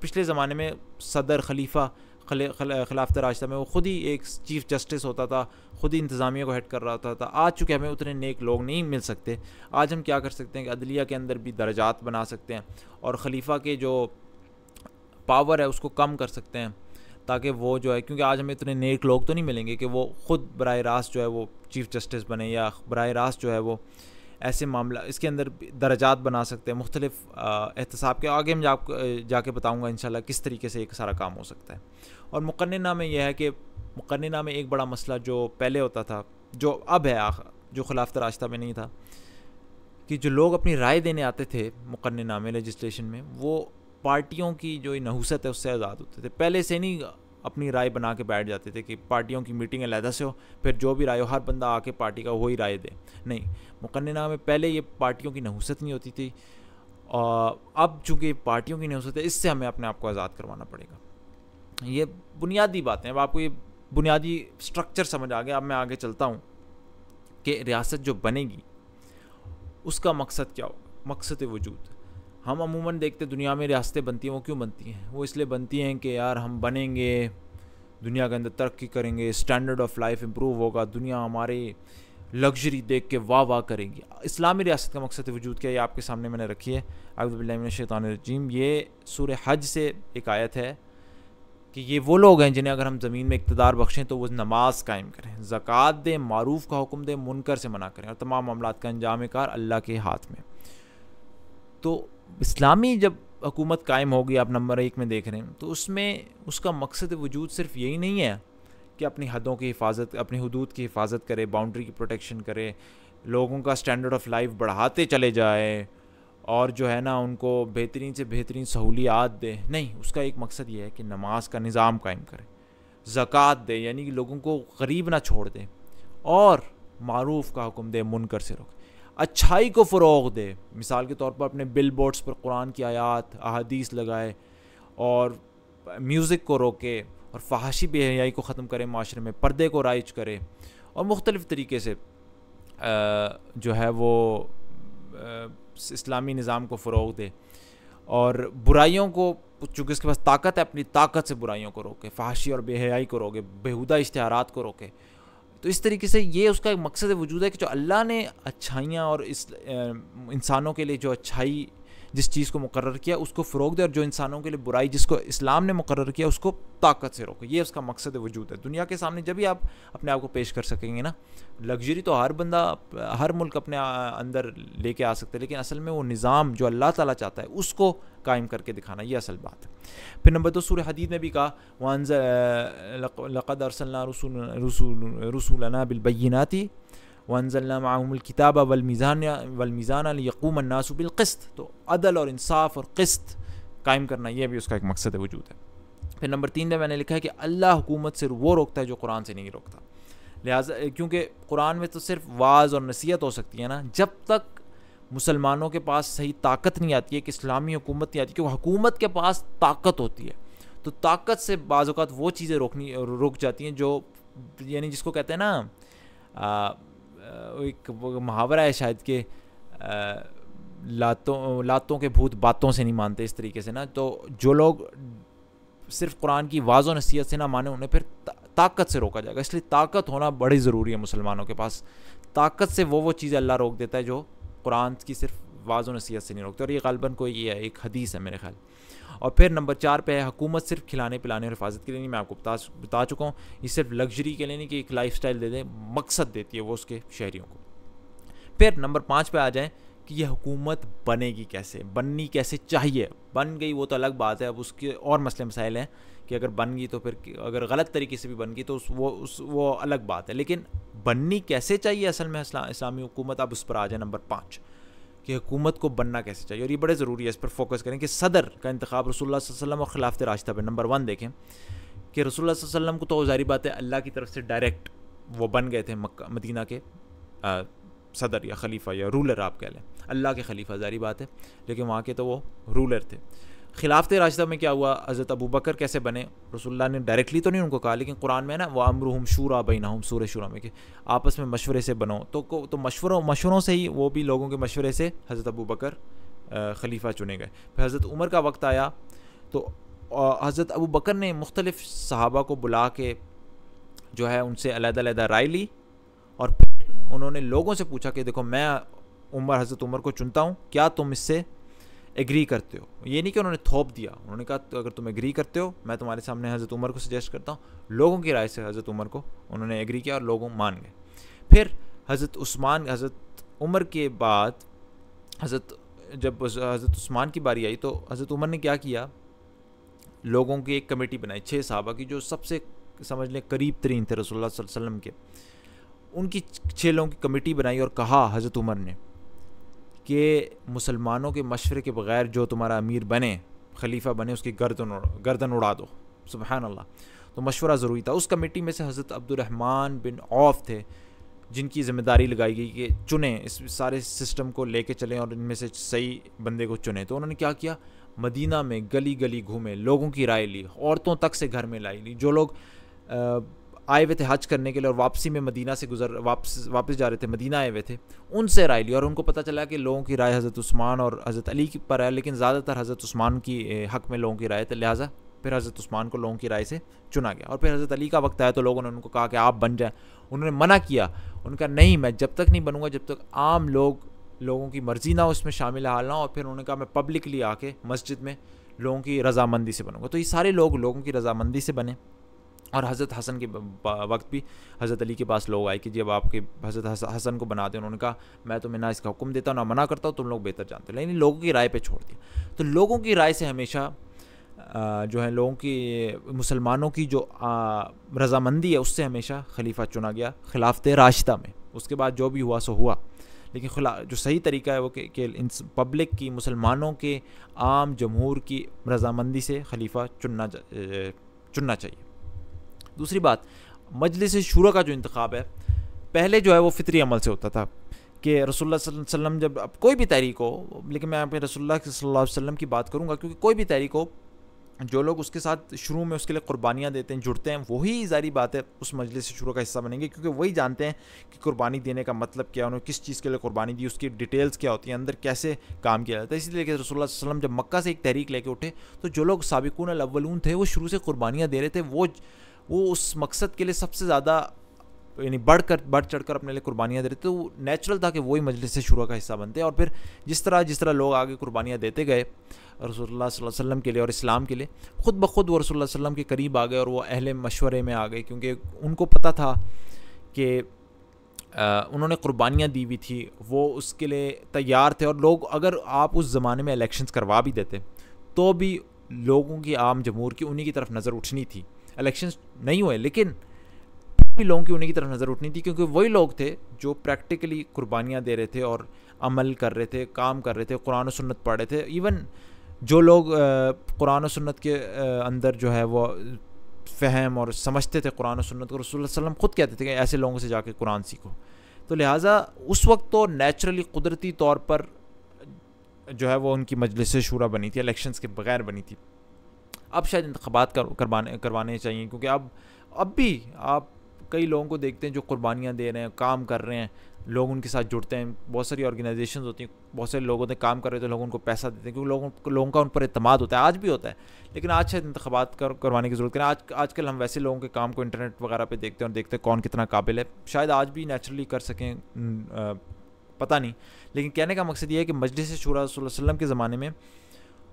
پچھلے زمانے میں صدر خلیفہ خلافت راشدہ میں وہ خود ہی ایک چیف جسٹس ہوتا تھا، خود ہی انتظامیہ کو ہیڈ کر رہا ہوتا تھا. آج چونکہ ہمیں اتنے نیک لوگ نہیں مل سکتے، آج ہم کیا کر سکتے ہیں کہ عدلیہ کے اندر بھی درجات بنا سکتے ہیں اور خلیفہ کے جو پاور ہے اس کو کم کر سکتے ہیں، تاکہ وہ جو ہے، کیونکہ آج ہمیں اتنے نیک لوگ تو نہیں ملیں گے کہ وہ خود براہ راست جو ہے وہ چیف جسٹس بنے، یا براہ راست جو ہے وہ ایسے معاملہ. اس کے اندر درجات بنا سکتے ہیں مختلف احتساب کے. آگے ہم جا کے بتاؤں گا انشاءاللہ کس طریقے سے ایک سارا کام ہو سکتا ہے. اور مقننہ میں یہ ہے کہ مقننہ میں ایک بڑا مسئلہ جو پہلے ہوتا تھا، جو اب ہے جو خلافت راشدہ میں نہیں تھا، کہ جو لوگ اپنی رائے دینے آتے تھے مقننہ میں، لیجسلیشن میں، وہ پارٹیوں کی جو نحوست ہے اس سے آزاد ہوتے تھے. پہلے سے نہیں اپنی رائے بنا کے بیٹھ جاتے تھے کہ پارٹیوں کی میٹنگ علیحدہ سے ہو، پھر جو بھی رائے ہو ہر بندہ آ کے پارٹی کا وہی رائے دے. نہیں، مقننہ میں پہلے یہ پارٹیوں کی نحوست نہیں ہوتی تھی، اور اب چونکہ پارٹیوں کی نحوست ہے اس سے ہمیں اپنے آپ کو آزاد کروانا پڑے گا. یہ بنیادی باتیں. اب آپ کو یہ بنیادی سٹرکچر سمجھ آ گیا. اب میں آگے چلتا ہوں کہ ریاست جو بنے گی اس کا مقصد کیا ہوگا، مقصد وجود. ہم عموماً دیکھتے دنیا میں ریاستیں بنتی ہیں، وہ کیوں بنتی ہیں؟ وہ اس لیے بنتی ہیں کہ یار ہم بنیں گے، دنیا کے اندر ترقی کریں گے، اسٹینڈرڈ آف لائف امپروو ہوگا، دنیا ہمارے لگژری دیکھ کے واہ واہ کرے گی. اسلامی ریاست کا مقصد وجود کیا ہے؟ یہ آپ کے سامنے میں نے رکھی ہے. اعوذ باللہ من الشیطان الرجیم. یہ سورہ حج سے ایک آیت ہے کہ یہ وہ لوگ ہیں جنہیں اگر ہم زمین میں اقتدار بخشیں تو وہ نماز قائم کریں، زکوٰۃ دیں، معروف کا حکم دیں، منکر سے منع کریں، اور تمام معاملات کا انجام کار اللہ کے ہاتھ میں. تو اسلامی جب حکومت قائم ہوگی، آپ نمبر 1 میں دیکھ رہے ہیں، تو اس میں اس کا مقصد وجود صرف یہی نہیں ہے کہ اپنی حدوں کی حفاظت، اپنی حدود کی حفاظت کرے، باؤنڈری کی پروٹیکشن کرے، لوگوں کا اسٹینڈرڈ آف لائف بڑھاتے چلے جائے اور جو ہے نا ان کو بہترین سے بہترین سہولیات دے. نہیں، اس کا ایک مقصد یہ ہے کہ نماز کا نظام قائم کرے، زکوٰۃ دے یعنی کہ لوگوں کو غریب نہ چھوڑ دے، اور معروف کا حکم دے، منکر سے روکے، اچھائی کو فروغ دے. مثال کے طور پر اپنے بل بورڈز پر قرآن کی آیات، احادیث لگائے، اور میوزک کو روکے، اور فحاشی بے حیائی کو ختم کرے، معاشرے میں پردے کو رائج کرے، اور مختلف طریقے سے جو ہے وہ اسلامی نظام کو فروغ دے. اور برائیوں کو، چونکہ اس کے پاس طاقت ہے، اپنی طاقت سے برائیوں کو روکے، فحاشی اور بے حیائی کو روکے، بیہودہ اشتہارات کو روکے، تو اس طریقے سے یہ اس کا ایک مقصد وجود ہے کہ جو اللہ نے اچھائیاں اور انسانوں کے لیے جو اچھائی جس چیز کو مقرر کیا اس کو فروغ دے، اور جو انسانوں کے لیے برائی جس کو اسلام نے مقرر کیا اس کو طاقت سے روکے. یہ اس کا مقصد وجود ہے. دنیا کے سامنے جب ہی آپ اپنے آپ کو پیش کر سکیں گے نا، لگژری تو ہر بندہ ہر ملک اپنے اندر لے کے آ سکتے ہیں، لیکن اصل میں وہ نظام جو اللہ تعالیٰ چاہتا ہے اس کو قائم کر کے دکھانا، یہ اصل بات ہے. پھر نمبر 2 سورہ حدید میں بھی کہا لقد ارسلنا رسولنا بالبینات وانزلنا معهم الکتاب والمیزان لیقوم الناس بالقسط. تو عدل اور انصاف اور قسط قائم کرنا یہ بھی اس کا ایک مقصد وجود ہے. پھر نمبر 3 میں نے لکھا ہے کہ اللہ حکومت سے وہ روکتا ہے جو قرآن سے نہیں روکتا. لہٰذا کیونکہ قرآن میں تو صرف واعظ اور نصیحت ہو سکتی ہے نا، جب تک مسلمانوں کے پاس صحیح طاقت نہیں آتی ہے، کہ اسلامی حکومت نہیں آتی، کہ وہ حکومت کے پاس طاقت ہوتی ہے، تو طاقت سے بعض اوقات وہ چیزیں رک جاتی ہیں جو یعنی جس کو کہتے ہیں نا ایک محاورہ ہے شاید کہ لاتوں کے بھوت باتوں سے نہیں مانتے، اس طریقے سے نا. تو جو لوگ صرف قرآن کی واضح و نصیحت سے نہ مانے انہیں پھر طاقت سے روکا جائے گا. اس لیے طاقت ہونا بڑی ضروری ہے مسلمانوں کے پاس. طاقت سے وہ چیزیں اللہ روک دیتا ہے جو قرآن کی صرف واضح و نصیحت سے نہیں روکتے، اور یہ غالباً کوئی یہ ایک حدیث ہے میرے خیال. اور پھر نمبر 4 پہ ہے حکومت صرف کھلانے پلانے اور حفاظت کے لیے نہیں. میں آپ کو بتا چکا ہوں، یہ صرف لگژری کے لیے نہیں کہ ایک لائف سٹائل دے دیں، مقصد دیتی ہے وہ اس کے شہریوں کو. پھر نمبر 5 پہ آ جائیں کہ یہ حکومت بنے گی کیسے، بننی کیسے چاہیے. بن گئی وہ تو الگ بات ہے، اب اس کے اور مسئلے مسائل ہیں کہ اگر بن گئی تو پھر اگر غلط طریقے سے بھی بن گئی تو وہ الگ بات ہے، لیکن بننی کیسے چاہیے اصل میں اسلامی حکومت. اب اس پر آ جائیں نمبر 5 کہ حکومت کو بننا کیسے چاہیے، اور یہ بڑے ضروری ہے، اس پر فوکس کریں کہ صدر کا انتخاب رسول اللہ صلی اللہ علیہ وسلم اور خلافت راشدہ پہ. نمبر 1 دیکھیں کہ رسول اللہ صلی اللہ علیہ وسلم کو تو ظاہری بات ہے اللہ کی طرف سے ڈائریکٹ وہ بن گئے تھے مدینہ کے صدر یا خلیفہ یا رولر آپ کہہ لیں، اللہ کے خلیفہ ظاہری بات ہے، لیکن وہاں کے تو وہ رولر تھے. خلافت راشدہ میں کیا ہوا، حضرت ابو بکر کیسے بنے. رسول اللہ نے ڈائریکٹلی تو نہیں ان کو کہا، لیکن قرآن میں نا وَأَمْرُهُمْ شُورَىٰ بَيْنَهُمْ سورہ شورى میں کہ آپس میں مشورے سے بنو. تو مشوروں سے ہی وہ بھی لوگوں کے مشورے سے حضرت ابو بکر خلیفہ چنے گئے. پھر حضرت عمر کا وقت آیا تو حضرت ابو بکر نے مختلف صحابہ کو بلا کے جو ہے ان سے علیحدہ رائے لی، اور پھر انہوں نے لوگوں سے پوچھا کہ دیکھو میں حضرت عمر کو چنتا ہوں، کیا تم اس سے ایگری کرتے ہو. یہ نہیں کہ انہوں نے تھوپ دیا، انہوں نے کہا اگر تم ایگری کرتے ہو میں تمہارے سامنے حضرت عمر کو سجیسٹ کرتا ہوں. لوگوں کی رائے سے حضرت عمر کو انہوں نے ایگری کیا اور لوگوں مان گئے. پھر حضرت عمر کے بعد جب حضرت عثمان کی باری آئی تو حضرت عمر نے کیا کیا، لوگوں کی ایک کمیٹی بنائی 6 صحابہ کی جو سب سے سمجھ لیں قریب ترین تھے رسول اللہ صلی اللہ علیہ وسلم کے. ان کی 6 لوگوں کی کمیٹی بنائی اور کہا حضرت عمر نے کہ مسلمانوں کے مشورے کے بغیر جو تمہارا امیر بنے، خلیفہ بنے، اس کی گردن اڑا دو. سبحان اللہ. تو مشورہ ضروری تھا. اس کمیٹی میں سے حضرت عبد الرحمن بن عوف تھے جن کی ذمہ داری لگائی گئی کہ چنیں، اس سارے سسٹم کو لے کے چلیں اور ان میں سے صحیح بندے کو چنیں. تو انہوں نے کیا کیا، مدینہ میں گلی گلی گھومے، لوگوں کی رائے لی، عورتوں تک سے گھر میں لی. جو لوگ آئے ہوئے تھے حج کرنے کے لیے اور واپسی میں مدینہ سے واپس جا رہے تھے، مدینہ آئے ہوئے تھے، ان سے رائے لی. اور ان کو پتہ چلا کہ لوگوں کی رائے حضرت عثمان اور حضرت علی پر ہے، لیکن زیادہ تر حضرت عثمان کی حق میں لوگوں کی رائے تھے، لہٰذا پھر حضرت عثمان کو لوگوں کی رائے سے چنا گیا. اور پھر حضرت علی کا وقت آیا تو لوگوں نے ان کو کہا کہ آپ بن جائیں. انہوں نے منع کیا، ان کا نہیں، میں جب تک نہیں بنوں گا جب تک عام لوگوں کی مرضی نہ ہو، اس میں شامل حال نہ ہو. اور پھر انہوں نے کہا میں پبلکلی آ کے مسجد میں لوگوں کی رضامندی سے بنوں گا. تو یہ سارے لوگوں کی رضامندی سے بنے. اور حضرت حسن کے وقت بھی حضرت علی کے پاس لوگ آئے کہ جب آپ کے حضرت حسن کو بناتے ہیں، انہوں نے کہا میں تمہیں نہ اس کا حکم دیتا ہوں نہ منع کرتا ہوں، تم لوگ بہتر جانتے ہو، لیکن لوگوں کی رائے پہ چھوڑ دیا. تو لوگوں کی رائے سے ہمیشہ جو ہے لوگوں کی مسلمانوں کی جو رضامندی ہے اس سے ہمیشہ خلیفہ چنا گیا خلافت راشدہ میں. اس کے بعد جو بھی ہوا سو ہوا، لیکن جو صحیح طریقہ ہے وہ کہ پبلک کی، مسلمانوں کے عام جمہور کی رضامندی سے خلیفہ چننا چاہیے. دوسری بات، مجلس شورا کا جو انتخاب ہے، پہلے جو ہے وہ فطری عمل سے ہوتا تھا کہ رسول اللہ صلی اللہ علیہ وسلم جب اب کوئی بھی تحریک ہو، لیکن میں یہاں پہ رسول اللہ صلی اللہ علیہ وسلم کی بات کروں گا کیونکہ کوئی بھی تحریک ہو، جو لوگ اس کے ساتھ شروع میں اس کے لیے قربانیاں دیتے ہیں، جڑتے ہیں، وہی ظاہری بات ہے اس مجلس شورا کا حصہ بنیں گے، کیونکہ وہی جانتے ہیں کہ قربانی دینے کا مطلب کیا، انہوں نے کس چیز کے لیے قربانی دی، اس کی ڈیٹیلز کیا ہوتی ہیں، اندر کیسے کام کیا جاتا ہے. اسی لیے کہ رسول اللہ صلی اللہ علیہ وسلم جب مکہ سے ایک تحریک لے کے اٹھے تو جو لوگ سابقون الاولون تھے وہ شروع سے قربانیاں دے رہے تھے، وہ اس مقصد کے لیے سب سے زیادہ یعنی بڑھ چڑھ کر اپنے لیے قربانیاں دے رہے تھے، تو نیچرل تھا کہ وہی مجلس شورا کا حصہ بنتے. اور پھر جس طرح لوگ آگے قربانیاں دیتے گئے رسول اللہ صلی اللہ علیہ وسلم کے لیے اور اسلام کے لیے، خود بخود وہ رسول اللہ صلی اللہ علیہ وسلم کے قریب آ گئے اور وہ اہل مشورے میں آ گئے، کیونکہ ان کو پتہ تھا کہ انہوں نے قربانیاں دی ہوئی تھی، وہ اس کے لیے تیار تھے. اور لوگ، اگر آپ اس زمانے میں الیکشنز کروا بھی دیتے تو بھی لوگوں کی، عام جمہور کی انہی کی طرف نظر اٹھنی تھی. الیکشنز نہیں ہوئے لیکن بھی لوگوں کی انہی کی طرف نظر اٹھنی تھی، کیونکہ وہی لوگ تھے جو پریکٹیکلی قربانیاں دے رہے تھے اور عمل کر رہے تھے، کام کر رہے تھے، قرآن و سنت پڑھ رہے تھے. ایون جو لوگ قرآن و سنت کے اندر جو ہے وہ فہم اور سمجھتے تھے قرآن و سنت کو، رسول اللہ صلی اللہ علیہ وسلم خود کہتے تھے کہ ایسے لوگوں سے جا کے قرآن سیکھو. تو لہٰذا اس وقت تو نیچرلی قدرتی طور پر جو ہے وہ ان کی مجلس شورا بنی تھی، الیکشنز کے بغیر بنی تھی. اب شاید انتخابات کروانے چاہیے، کیونکہ اب بھی آپ کئی لوگوں کو دیکھتے ہیں جو قربانیاں دے رہے ہیں، کام کر رہے ہیں، لوگ ان کے ساتھ جڑتے ہیں. بہت ساری آرگنائزیشنز ہوتی ہیں، بہت سارے لوگ ہوتے ہیں کام کر رہے تھے، لوگ ان کو پیسہ دیتے ہیں، کیونکہ لوگوں کا ان پر اعتماد ہوتا ہے. آج بھی ہوتا ہے، لیکن آج شاید انتخابات کروانے کی ضرورت نہیں. آج کل ہم ویسے لوگوں کے کام کو انٹرنیٹ وغیرہ پہ دیکھتے ہیں اور دیکھتے ہیں کون کتنا قابل ہے. شاید آج بھی نیچرلی کر سکیں، پتہ نہیں. لیکن کہنے کا مقصد یہ ہے کہ مجلس شورا رسول اللہ صلی اللہ علیہ وسلم کے زمانے میں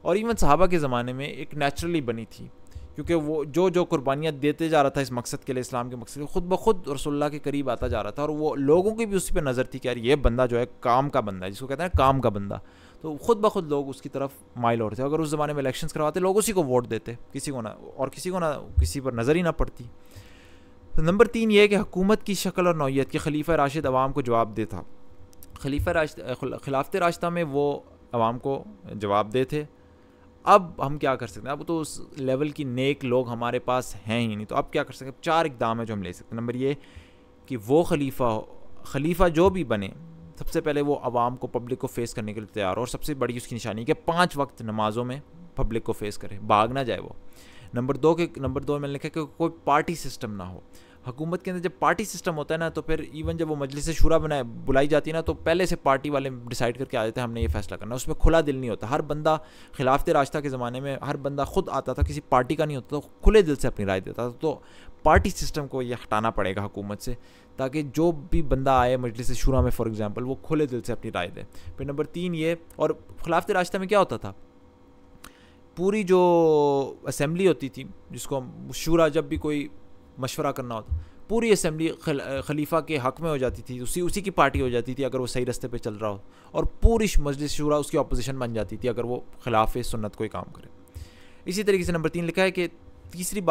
اور ایون صحابہ کے زمانے میں ایک نیچرلی بنی تھی، کیونکہ وہ جو قربانیاں دیتے جا رہا تھا اس مقصد کے لیے، اسلام کے مقصد کے لیے، خود بخود رسول اللہ کے قریب آتا جا رہا تھا. اور وہ لوگوں کی بھی اسی پہ نظر تھی کہ یار یہ بندہ جو ہے کام کا بندہ ہے، جس کو کہتے ہیں کام کا بندہ. تو خود بخود لوگ اس کی طرف مائل ہو رہے تھے. اگر اس زمانے میں الیکشنز کرواتے لوگ اسی کو ووٹ دیتے، کسی پر نظر ہی نہ پڑتی. تو نمبر 3 یہ ہے کہ حکومت کی شکل اور نوعیت کے خلیفہ راشد عوام کو جواب دہ تھا. خلافت راشدہ میں وہ عوام کو جواب دہ تھے. اب ہم کیا کر سکتے ہیں؟ اب تو اس لیول کی نیک لوگ ہمارے پاس ہیں ہی نہیں، تو اب کیا کر سکتے ہیں؟ 4 اقدام ہیں جو ہم لے سکتے ہیں. نمبر یہ کہ وہ خلیفہ جو بھی بنے، سب سے پہلے وہ عوام کو، پبلک کو فیس کرنے کے لیے تیار ہو، اور سب سے بڑی اس کی نشانی ہے کہ 5 وقت نمازوں میں پبلک کو فیس کرے، بھاگ نہ جائے وہ. نمبر 2 میں نے لکھا کہ کوئی پارٹی سسٹم نہ ہو. حکومت کے اندر جب پارٹی سسٹم ہوتا ہے نا، تو پھر ایون جب وہ مجلس شورا بلائی جاتی ہے نا، تو پہلے سے پارٹی والے ڈیسائیڈ کر کے آ جاتے ہیں ہم نے یہ فیصلہ کرنا. اس میں کھلا دل نہیں ہوتا. ہر بندہ، خلافت راشدہ کے زمانے میں ہر بندہ خود آتا تھا، کسی پارٹی کا نہیں ہوتا، تو کھلے دل سے اپنی رائے دیتا تھا. تو پارٹی سسٹم کو یہ ہٹانا پڑے گا حکومت سے، تاکہ جو بھی بندہ آئے مجلس شورا میں فار ایگزامپل، وہ کھلے دل سے اپنی رائے دے. پھر نمبر 3 یہ، اور خلافت راشدہ میں کیا ہوتا تھا، پوری جو اسمبلی ہوتی تھی، جس کو شورا، جب بھی کوئی مشورہ کرنا ہوتا، پوری اسمبلی خلیفہ کے حق میں ہو جاتی تھی، اسی کی پارٹی ہو جاتی تھی اگر وہ صحیح رستے پہ چل رہا ہو، اور پوری مجلس شورا اس کی اپوزیشن بن جاتی تھی اگر وہ خلاف سنت کوئی کام کرے. اسی طریقے سے نمبر 3 لکھا ہے کہ تیسری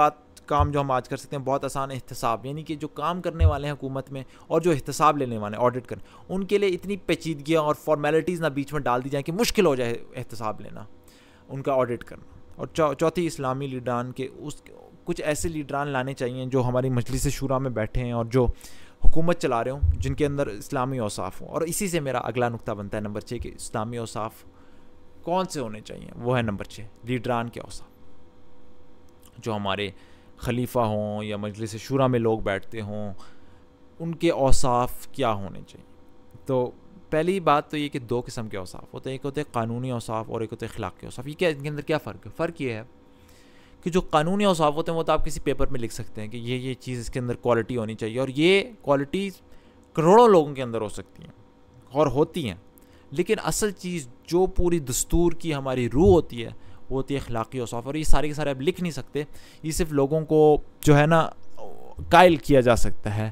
کام جو ہم آج کر سکتے ہیں، بہت آسان احتساب، یعنی کہ جو کام کرنے والے ہیں حکومت میں اور جو احتساب لینے والے ہیں، آڈٹ کریں، ان کے لیے اتنی پیچیدگیاں اور فارمیلٹیز نہ بیچ میں ڈال دی جائیں کہ مشکل ہو جائے احتساب لینا، ان کا آڈٹ کرنا. اور چوتھی، اسلامی لیڈران کے کچھ ایسے لیڈران لانے چاہیے جو ہماری مجلس شورا میں بیٹھے ہیں اور جو حکومت چلا رہے ہوں، جن کے اندر اسلامی اوصاف ہوں. اور اسی سے میرا اگلا نقطہ بنتا ہے نمبر 6 کہ اسلامی اوصاف کون سے ہونے چاہیے. وہ ہے نمبر 6 لیڈران کے اوصاف، جو ہمارے خلیفہ ہوں یا مجلس شورا میں لوگ بیٹھتے ہوں، ان کے اوصاف کیا ہونے چاہیے. تو پہلی بات تو یہ کہ 2 قسم کے اوصاف ہوتے ہیں، ایک ہوتے ہیں قانونی اوصاف اور ایک ہوتے ہیں اخلاقی اوصاف. یہ کیا، ان کے اندر کیا فرق ہے؟ فرق یہ ہے کہ جو قانونی اوصاف ہوتے ہیں وہ تو آپ کسی پیپر میں لکھ سکتے ہیں کہ یہ چیز اس کے اندر کوالٹی ہونی چاہیے، اور یہ کوالٹی کروڑوں لوگوں کے اندر ہو سکتی ہیں اور ہوتی ہیں. لیکن اصل چیز جو پوری دستور کی ہماری روح ہوتی ہے، وہ ہوتی ہے اخلاقی اوصاف. اور یہ سارے کے سارے اب لکھ نہیں سکتے، یہ صرف لوگوں کو جو ہے نا قائل کیا جا سکتا ہے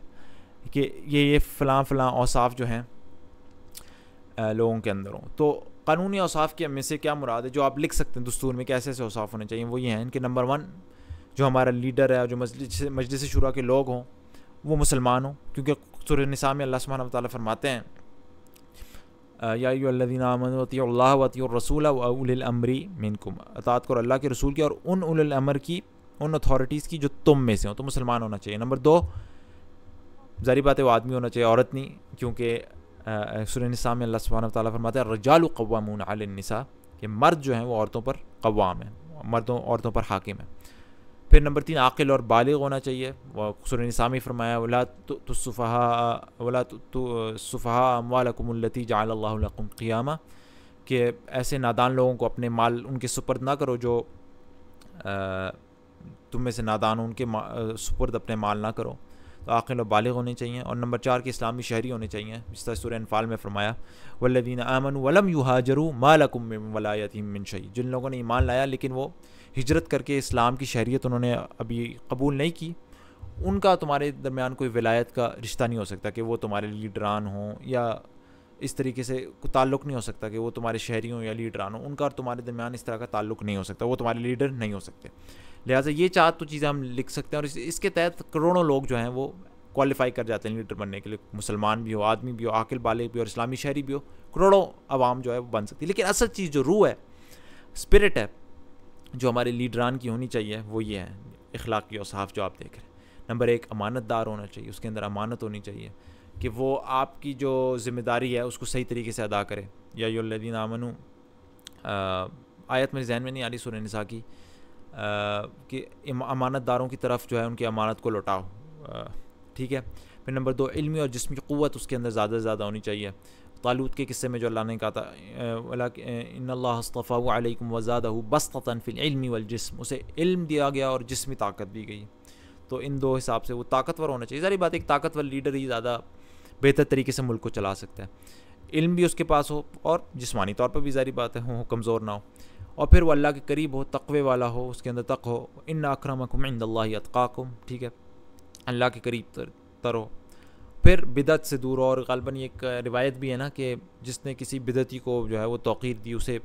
کہ یہ فلاں اوصاف جو ہیں لوگوں کے اندر ہوں. تو قانونی اوصاف کے میں سے کیا مراد ہے جو آپ لکھ سکتے ہیں دستور میں کیسے اوصاف ہونے چاہیے؟ وہ یہ ہیں کہ نمبر 1، جو ہمارا لیڈر ہے، جو مجلس شورا کے لوگ ہوں، وہ مسلمان ہوں، کیونکہ سورہ النساء میں اللہ سبحانہ وتعالیٰ فرماتے ہیں یا ایھا الذین آمنوا اطیعوا اللہ واطیعوا الرسول واولی الامر منکم، اطاعت کرو اللہ کے رسول کی اور ان اولی الامر کی، ان اتھارٹیز کی جو تم میں سے ہوں. تو مسلمان ہونا چاہیے. نمبر 2، ظاہری بات ہے وہ آدمی ہونا چاہیے، عورت نہیں، کیونکہ سورہ النساء میں اللہ سبحانہ وتعالیٰ فرماتا ہے الرجال قوامون علی النساء، کہ مرد جو ہیں وہ عورتوں پر قوام ہیں، عورتوں پر حاکم ہیں. پھر نمبر 3، عاقل اور بالغ ہونا چاہیے. وہ سورہ النساء میں فرمایا ولا تؤتوا السفهاء اموالکم التی جعل اللہ لکم قیاما، کہ ایسے نادان لوگوں کو اپنے مال ان کے سپرد نہ کرو جو تم میں سے نادان، ان کے سپرد اپنے مال نہ کرو. تو عاقل و بالغ ہونے چاہیے. اور نمبر 4 کے اسلامی شہری ہونے چاہیے, جس طرح سورہ انفال میں فرمایا والذین آمنوا ولم یہاجروا ما لکم من ولایتہم من شیء, جن لوگوں نے ایمان لایا لیکن وہ ہجرت کر کے اسلام کی شہریت انہوں نے ابھی قبول نہیں کی, ان کا تمہارے درمیان کوئی ولایت کا رشتہ نہیں ہو سکتا کہ وہ تمہارے لیڈران ہوں, یا اس طریقے سے تعلق نہیں ہو سکتا کہ وہ تمہارے شہری ہوں یا لیڈران ہوں, ان کا اور تمہارے درمیان اس طرح کا تعلق نہیں ہو سکتا, وہ تمہارے لیڈر نہیں ہو سکتے. لہٰذا یہ 4 تو چیزیں ہم لکھ سکتے ہیں, اور اس کے تحت کروڑوں لوگ جو ہیں وہ کوالیفائی کر جاتے ہیں لیڈر بننے کے لیے, مسلمان بھی ہو, آدمی بھی ہو, عاقل بالغ بھی ہو, اور اسلامی شہری بھی ہو, کروڑوں عوام جو ہے وہ بن سکتی ہے. لیکن اصل چیز جو روح ہے, اسپرٹ ہے, جو ہمارے لیڈران کی ہونی چاہیے وہ یہ ہے اخلاقی اوصاف جو آپ دیکھ رہے ہیں. نمبر 1 امانت دار ہونا چاہیے, اس کے اندر امانت ہونی چاہیے کہ وہ آپ کی جو ذمہ داری ہے اس کو صحیح طریقے سے ادا کرے. یا ایھا الذین آمنوا, آیت میرے ذہن میں نہیں آ رہی سورہ نساء کی, کہ امانت داروں کی طرف جو ہے ان کی امانت کو لوٹاؤ, ٹھیک ہے. پھر نمبر 2 علمی اور جسمی قوت اس کے اندر زیادہ سے زیادہ ہونی چاہیے. طالوت کے قصے میں جو اللہ نے کہا تھا ان اللہ اصطفاہ علیکم وزادہ بسطۃ فی العلم والجسم, اسے علم دیا گیا اور جسمی طاقت دی گئی. تو ان 2 حساب سے وہ طاقتور ہونا چاہیے. ظاہر بات ہے ایک طاقتور لیڈر ہی زیادہ بہتر طریقے سے ملک کو چلا سکتا ہے, علم بھی اس کے پاس ہو اور جسمانی طور پر بھی ظاہر بات ہے وہ کمزور نہ ہو, اور پھر وہ اللہ کے قریب ہو, تقوی والا ہو, اس کے اندر تقوی ہو. ان اکرمکم عند اللہ اتقاکم, ٹھیک ہے, اللہ کے قریب تر ہو. پھر بدعت سے دور ہو, اور غالباً یہ ایک روایت بھی ہے نا کہ جس نے کسی بدعتی کو جو ہے وہ توقیر دی, اسے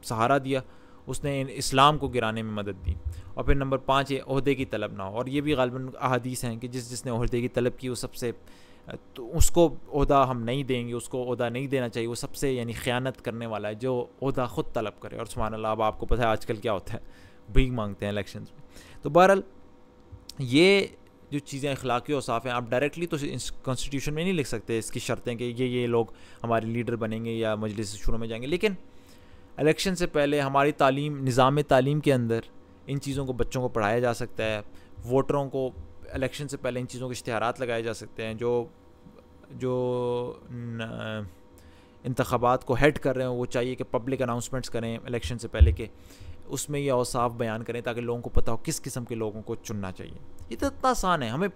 سہارا دیا, اس نے اسلام کو گرانے میں مدد دی. اور پھر نمبر 5 یہ عہدے کی طلب نہ ہو, اور یہ بھی غالباً احادیث ہیں کہ جس نے عہدے کی طلب کی وہ سب سے, تو اس کو عہدہ ہم نہیں دیں گے, اس کو عہدہ نہیں دینا چاہیے, وہ سب سے یعنی خیانت کرنے والا ہے جو عہدہ خود طلب کرے. اور سبحان اللہ, اب آپ کو پتہ ہے آج کل کیا ہوتا ہے, بھیک مانگتے ہیں الیکشنز میں. تو بہرحال یہ جو چیزیں اخلاقی اوصاف ہیں, آپ ڈائریکٹلی تو کانسٹیٹیوشن میں نہیں لکھ سکتے اس کی شرطیں کہ یہ لوگ ہمارے لیڈر بنیں گے یا مجلس شورا میں جائیں گے, لیکن الیکشن سے پہلے ہماری نظام تعلیم کے اندر ان چیزوں کو بچوں کو پڑھایا جا سکتا ہے. ووٹروں کو الیکشن سے پہلے ان چیزوں کے اشتہارات لگائے جا سکتے ہیں. جو انتخابات کو ہیڈ کر رہے ہیں وہ چاہیے کہ پبلک اناؤنسمنٹس کریں الیکشن سے پہلے, کہ اس میں یہ اوصاف بیان کریں تاکہ لوگوں کو پتہ ہو کس قسم کے لوگوں کو چننا چاہیے. یہ تو اتنا آسان ہے. ہمیں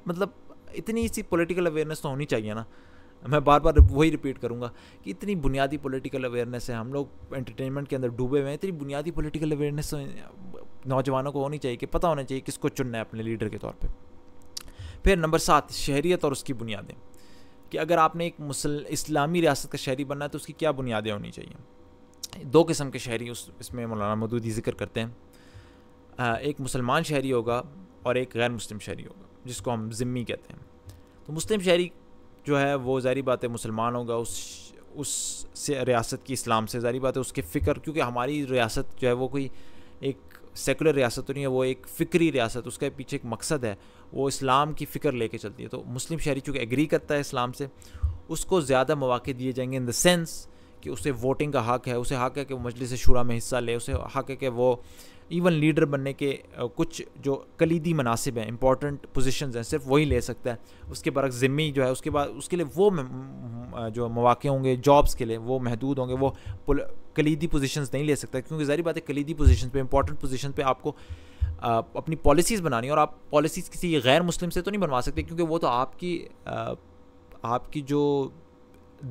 مطلب اتنی سی پولیٹیکل اویئرنیس تو ہونی چاہیے نا. میں بار بار وہی ریپیٹ کروں گا کہ اتنی بنیادی پولیٹیکل اویئرنیس ہے, ہم لوگ انٹرٹینمنٹ کے اندر ڈوبے ہوئے ہیں. اتنی بنیادی پولیٹیکل اویئرنیس نوجوانوں کو ہونی چاہیے کہ پتہ ہونا چاہیے کس کو چننا ہے اپنے لیڈر کے طور پہ. پھر نمبر 7 شہریت اور اس کی بنیادیں, کہ اگر آپ نے ایک اسلامی ریاست کا شہری بننا ہے تو اس کی کیا بنیادیں ہونی چاہیے. 2 قسم کے شہری اس میں مولانا مودودی ذکر کرتے ہیں. ایک مسلمان شہری ہوگا اور ایک غیر مسلم شہری ہوگا, جس کو ہم ذمی کہتے ہیں. تو مسلم شہری جو ہے وہ ظاہری بات ہے مسلمان ہوگا اس سے ریاست کی اسلام سے, ظاہری بات ہے اس کے فکر, کیونکہ ہماری ریاست جو ہے وہ کوئی ایک سیکولر ریاست تو نہیں ہے, وہ ایک فکری ریاست, اس کے پیچھے ایک مقصد ہے, وہ اسلام کی فکر لے کے چلتی ہے. تو مسلم شہری چونکہ ایگری کرتا ہے اسلام سے, اس کو زیادہ مواقع دیے جائیں گے ان دا سینس کہ اسے ووٹنگ کا حق ہے, اسے حق ہے کہ وہ مجلس شورا میں حصہ لے, اسے حق ہے کہ وہ ایون لیڈر بننے کے کچھ جو کلیدی مناصب ہیں, امپورٹنٹ پوزیشنز ہیں, صرف وہی لے سکتا ہے. اس کے برعکس ذمی جو ہے اس کے بعد اس کے لیے وہ جو مواقع ہوں گے جابس کے لیے وہ محدود ہوں گے, وہ کلیدی پوزیشنز نہیں لے سکتا, کیونکہ ظاہری بات ہے کلیدی پوزیشن پہ, امپورٹنٹ پوزیشن پہ آپ کو اپنی پالیسیز بنانی ہے, اور آپ پالیسیز کسی غیر مسلم سے تو نہیں بنوا سکتے, کیونکہ وہ تو آپ کی جو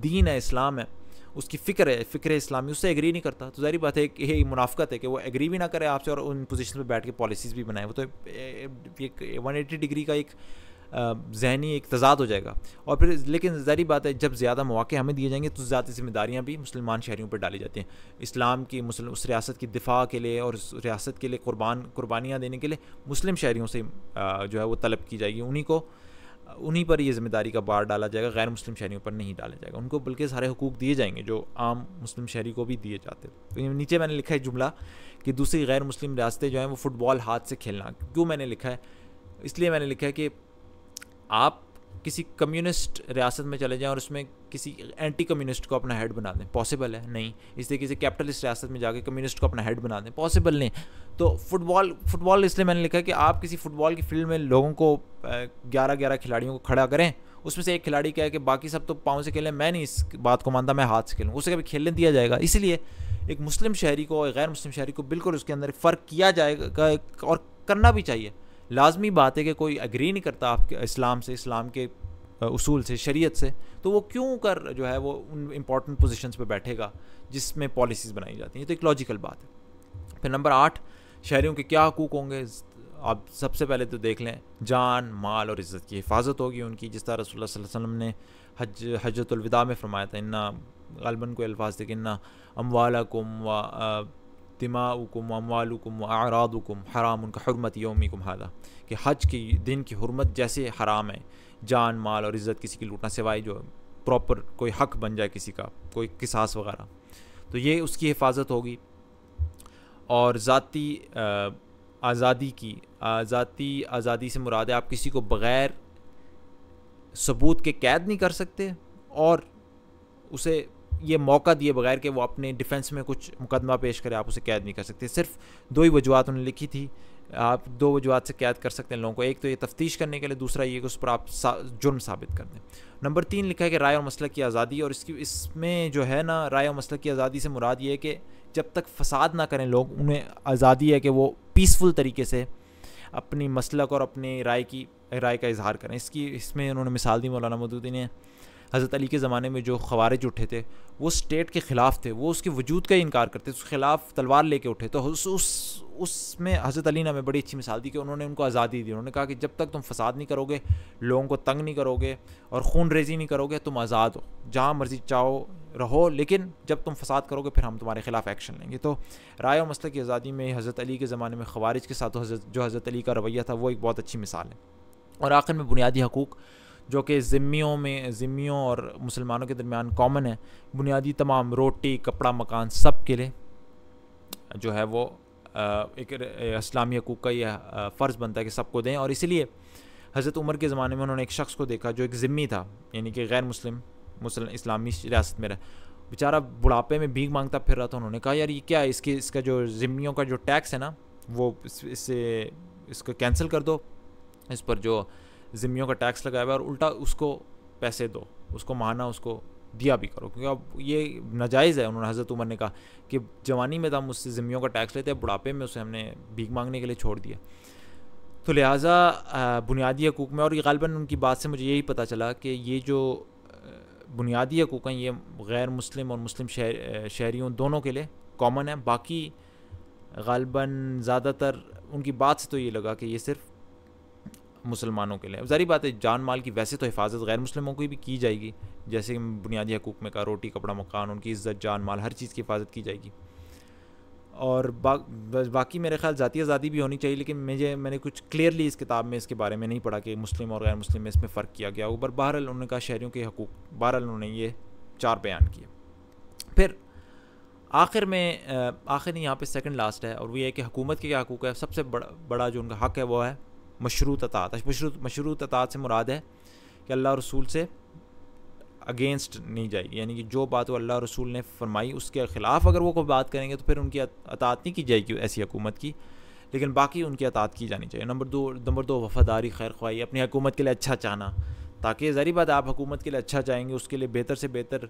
دین ہے, اسلام ہے, اس کی فکر اسلامی, اس سے ایگری نہیں کرتا. تو ظاہری بات ہے کہ یہ منافقت ہے کہ وہ ایگری بھی نہ کرے آپ سے اور ان پوزیشن پہ بیٹھ کے پالیسیز بھی بنائے. وہ تو ایک 180 ڈگری کا ایک ذہنی ایک تضاد ہو جائے گا. اور پھر لیکن ظاہری بات ہے جب زیادہ مواقع ہمیں دیے جائیں گے تو زیادہ ذمہ داریاں بھی مسلمان شہریوں پر ڈالی جاتی ہیں. اسلام کی اس ریاست کی دفاع کے لیے اور اس ریاست کے لیے قربانیاں دینے کے لیے مسلم شہریوں سے جو ہے وہ طلب کی جائے گی, انہیں پر یہ ذمہ داری کا بار ڈالا جائے گا, غیر مسلم شہریوں پر نہیں ڈالا جائے گا. ان کو بلکہ سارے حقوق دیے جائیں گے جو عام مسلم شہری کو بھی دیے جاتے ہیں. تو نیچے میں نے لکھا ہے جملہ کہ دوسری غیر مسلم ریاستیں جو ہیں وہ فٹ بال ہاتھ سے کھیلنا. کیوں میں نے لکھا ہے؟ اس لیے میں نے لکھا ہے کہ آپ کسی کمیونسٹ ریاست میں چلے جائیں اور اس میں کسی اینٹی کمیونسٹ کو اپنا ہیڈ بنا دیں, پاسبل ہے نہیں. اس لیے کسی کیپٹلسٹ ریاست میں جا کے کمیونسٹ کو اپنا ہیڈ بنا دیں, پاسبل نہیں. تو فٹ بال اس لیے میں نے لکھا ہے کہ آپ کسی فٹ بال کی فیلڈ میں لوگوں کو 11 کھلاڑیوں کو کھڑا کریں, اس میں سے ایک کھلاڑی کہے کہ باقی سب تو پاؤں سے کھیلیں, میں نہیں اس بات کو مانتا, میں ہاتھ سے کھیلوں, اسے کبھی کھیلنے دیا جائے گا. اسی لیے ایک مسلم شہری کو اور غیر مسلم شہری کو بالکل اس کے اندر فرق کیا جائے گا, اور کرنا بھی چاہیے, لازمی بات ہے کہ کوئی اگری نہیں کرتا آپ کے اسلام سے، اسلام کے اصول سے، شریعت سے، تو وہ کیوں کر جو ہے وہ ان امپورٹنٹ پوزیشنز پہ بیٹھے گا جس میں پالیسیز بنائی جاتی ہیں. تو ایک لاجیکل بات ہے. پھر نمبر 8، شہریوں کے کیا حقوق ہوں گے. آپ سب سے پہلے تو دیکھ لیں جان، مال اور عزت کی حفاظت ہوگی ان کی، جس طرح رسول اللہ صلی اللہ علیہ وسلم نے حجۃ الوداع میں فرمایا تھا، انا غالباً کوئی الفاظ تھے کہ انا اموالکم و دماؤکم و اموالکم و اعراضکم حرام کا حرمت یومکم ھذا، کہ حج کے دن کی حرمت جیسے حرام ہے جان، مال اور عزت کسی کی لوٹنا، سوائے جو پراپر کوئی حق بن جائے کسی کا، کوئی قصاص وغیرہ، تو یہ اس کی حفاظت ہوگی. اور ذاتی آزادی کی، ذاتی آزادی سے مراد ہے آپ کسی کو بغیر ثبوت کے قید نہیں کر سکتے، اور اسے یہ موقع دیے بغیر کہ وہ اپنے ڈیفنس میں کچھ مقدمہ پیش کرے، آپ اسے قید نہیں کر سکتے. صرف 2 ہی وجوہات انہوں نے لکھی تھی، آپ 2 وجوہات سے قید کر سکتے ہیں لوگوں کو، ایک تو یہ تفتیش کرنے کے لیے، دوسرا یہ کہ اس پر آپ جرم ثابت کر دیں. نمبر 3 لکھا ہے کہ رائے اور مسلک کی آزادی، اور اس میں جو ہے نا رائے اور مسلک کی آزادی سے مراد یہ ہے کہ جب تک فساد نہ کریں لوگ، انہیں آزادی ہے کہ وہ پیسفل طریقے سے اپنی مسلک اور اپنی رائے کا اظہار کریں. اس میں انہوں نے مثال دی مولانا مودودی نے، حضرت علی کے زمانے میں جو خوارج اٹھے تھے وہ اسٹیٹ کے خلاف تھے، وہ اس کے وجود کا ہی انکار کرتے، اس کے خلاف تلوار لے کے اٹھے. تو اس میں حضرت علی نے ہمیں بڑی اچھی مثال دی کہ انہوں نے ان کو آزادی دی. انہوں نے کہا کہ جب تک تم فساد نہیں کرو گے، لوگوں کو تنگ نہیں کرو گے اور خون ریزی نہیں کرو گے، تم آزاد ہو، جہاں مرضی چاہو رہو، لیکن جب تم فساد کرو گے پھر ہم تمہارے خلاف ایکشن لیں گے. تو رائے اور مسلک کی آزادی میں حضرت علی کے زمانے میں خوارج کے ساتھ جو حضرت علی کا رویہ تھا وہ ایک بہت اچھی مثال ہے. اور آخر میں بنیادی حقوق جو کہ ذمیوں اور مسلمانوں کے درمیان کامن ہے، بنیادی تمام روٹی، کپڑا، مکان، سب کے لیے جو ہے وہ ایک اسلامی حقوق کا یہ فرض بنتا ہے کہ سب کو دیں. اور اسی لیے حضرت عمر کے زمانے میں انہوں نے ایک شخص کو دیکھا جو ایک ذمی تھا، یعنی کہ غیر مسلم اسلامی ریاست میں رہا، بیچارہ بڑھاپے میں بھیک مانگتا پھر رہا. تو انہوں نے کہا یار یہ کیا ہے، اس کا جو ذمیوں کا جو ٹیکس ہے نا وہ اس کو کینسل کر دو، اس پر جو ذمیوں کا ٹیکس لگایا ہوا ہے، اور الٹا اس کو پیسے دو، اس کو ماہانہ اس کو دیا بھی کرو، کیونکہ اب یہ ناجائز ہے. انہوں نے حضرت عمر نے کہا کہ جوانی میں تو ہم اس سے ذمیوں کا ٹیکس لیتے ہیں، بڑھاپے میں اسے ہم نے بھیک مانگنے کے لیے چھوڑ دیا. تو لہٰذا بنیادی حقوق میں، اور یہ غالباً ان کی بات سے مجھے یہی پتہ چلا کہ یہ جو بنیادی حقوق ہیں یہ غیر مسلم اور مسلم شہریوں دونوں کے لیے کامن ہیں. باقی غالباً زیادہ تر ان کی بات سے تو یہ لگا کہ یہ صرف مسلمانوں کے لیے. ظاہری بات ہے جان مال کی ویسے تو حفاظت غیر مسلموں کی بھی کی جائے گی، جیسے کہ بنیادی حقوق میں کہا، روٹی، کپڑا، مکان، ان کی عزت، جان مال، ہر چیز کی حفاظت کی جائے گی. اور باقی میرے خیال ذاتی آزادی بھی ہونی چاہیے، لیکن میں نے کچھ کلیئرلی اس کتاب میں اس کے بارے میں نہیں پڑھا کہ مسلم اور غیر مسلم میں اس میں فرق کیا گیا. اوپر بہرحال انہوں نے کہا شہریوں کے حقوق، بہرحال انہوں نے یہ 4 بیان کیے. پھر آخر نہیں، یہاں پہ سیکنڈ لاسٹ ہے، اور وہ یہ کہ حکومت کے کیا حقوق ہے. سب سے بڑا جو ان کا حق ہے وہ ہے مشروط اطاعت. مشروط اطاعت سے مراد ہے کہ اللہ رسول سے اگینسٹ نہیں جائے گی، یعنی کہ جو بات وہ اللہ رسول نے فرمائی اس کے خلاف اگر وہ کوئی بات کریں گے تو پھر ان کی اطاعت نہیں کی جائے گی ایسی حکومت کی، لیکن باقی ان کی اطاعت کی جانی چاہیے. نمبر 2 وفاداری، خیر خواہی، اپنی حکومت کے لیے اچھا چاہنا، تاکہ ظاہری بات آپ حکومت کے لیے اچھا چاہیں گے، اس کے لیے بہتر سے بہتر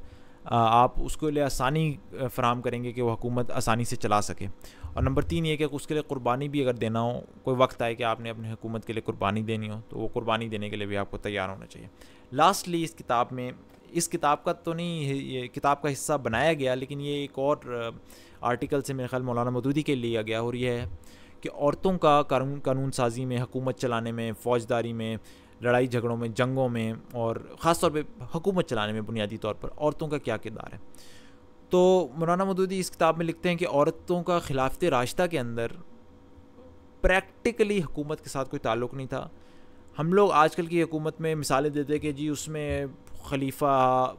آپ اس کے لیے آسانی فراہم کریں گے کہ وہ حکومت آسانی سے چلا سکے. اور نمبر 3 یہ کہ اس کے لیے قربانی بھی اگر دینا ہو، کوئی وقت آئے کہ آپ نے اپنی حکومت کے لیے قربانی دینی ہو، تو وہ قربانی دینے کے لیے بھی آپ کو تیار ہونا چاہیے. لاسٹلی اس کتاب کا تو نہیں یہ کتاب کا حصہ بنایا گیا، لیکن یہ ایک اور آرٹیکل سے میرے خیال مولانا مودودی کے لیا گیا، اور یہ ہے کہ عورتوں کا قانون سازی میں، حکومت چلانے میں، فوجداری میں، لڑائی جھگڑوں میں، جنگوں میں، اور خاص طور پہ حکومت چلانے میں بنیادی طور پر عورتوں کا کیا کردار ہے. تو مولانا مودودی اس کتاب میں لکھتے ہیں کہ عورتوں کا خلافت راشدہ کے اندر پریکٹیکلی حکومت کے ساتھ کوئی تعلق نہیں تھا. ہم لوگ آج کل کی حکومت میں مثالیں دیتے کہ جی اس میں خلیفہ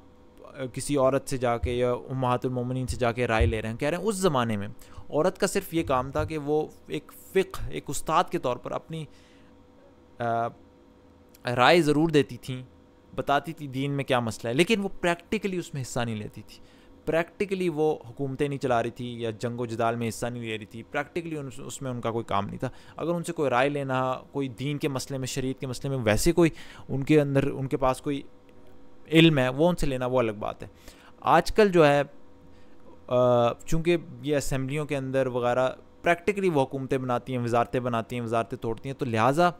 کسی عورت سے جا کے یا امہات المومنین سے جا کے رائے لے رہے ہیں. کہہ رہے ہیں اس زمانے میں عورت کا صرف یہ کام تھا کہ وہ ایک فقہ، ایک استاد کے طور پر اپنی رائے ضرور دیتی تھیں، بتاتی تھی دین میں کیا مسئلہ ہے، لیکن وہ پریکٹیکلی اس میں حصہ نہیں لیتی تھی. پریکٹیکلی وہ حکومتیں نہیں چلا رہی تھی یا جنگ و جدال میں حصہ نہیں لے رہی تھی. پریکٹیکلی اس میں ان کا کوئی کام نہیں تھا. اگر ان سے کوئی رائے لینا، کوئی دین کے مسئلے میں، شریعت کے مسئلے میں ویسے کوئی ان کے پاس کوئی علم ہے، وہ ان سے لینا وہ الگ بات ہے. آج کل جو ہے چونکہ یہ اسمبلیوں کے اندر وغیرہ پریکٹیکلی وہ حکومتیں بناتی ہیں, وزارتیں بناتی ہیں, وزارتیں توڑتی ہیں. تو لہٰذا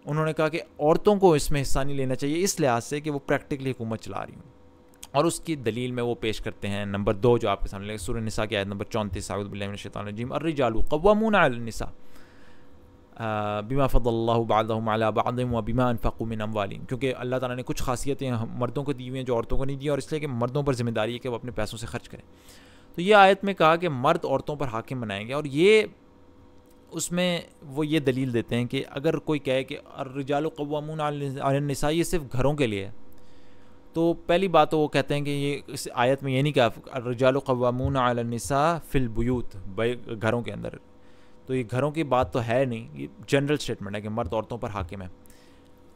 انہوں نے کہا کہ عورتوں کو اس میں حصہ نہیں لینا چاہیے, اس لحاظ سے کہ وہ پریکٹیکلی حکومت چلا رہی ہوں. اور اس کی دلیل میں وہ پیش کرتے ہیں نمبر 2 جو آپ کے سامنے سورہ نساء کی آیت نمبر 34, اعوذ باللہ من الشیطان الرجیم, الرجال قوامون علی النساء بما فضل اللہ بعضهم علی بعض وبما انفقوا من اموالهم. کیونکہ اللہ تعالیٰ نے کچھ خاصیتیں مردوں کو دی ہوئی ہیں جو عورتوں کو نہیں دی, اور اس لیے کہ مردوں پر ذمہ داری ہے کہ وہ اپنے پیسوں سے خرچ کریں. تو یہ آیت میں کہا کہ مرد عورتوں پر حاکم بنائیں گے, اور یہ اس میں وہ یہ دلیل دیتے ہیں کہ اگر کوئی کہے کہ الرجال قوامون علی النساء یہ صرف گھروں کے لیے ہے, تو پہلی بات تو وہ کہتے ہیں کہ یہ اس آیت میں یہ نہیں کہا الرجال قوامون علی النساء فی البیوت, گھروں کے اندر. تو یہ گھروں کی بات تو ہے نہیں, یہ جنرل اسٹیٹمنٹ ہے کہ مرد عورتوں پر حاکم ہے.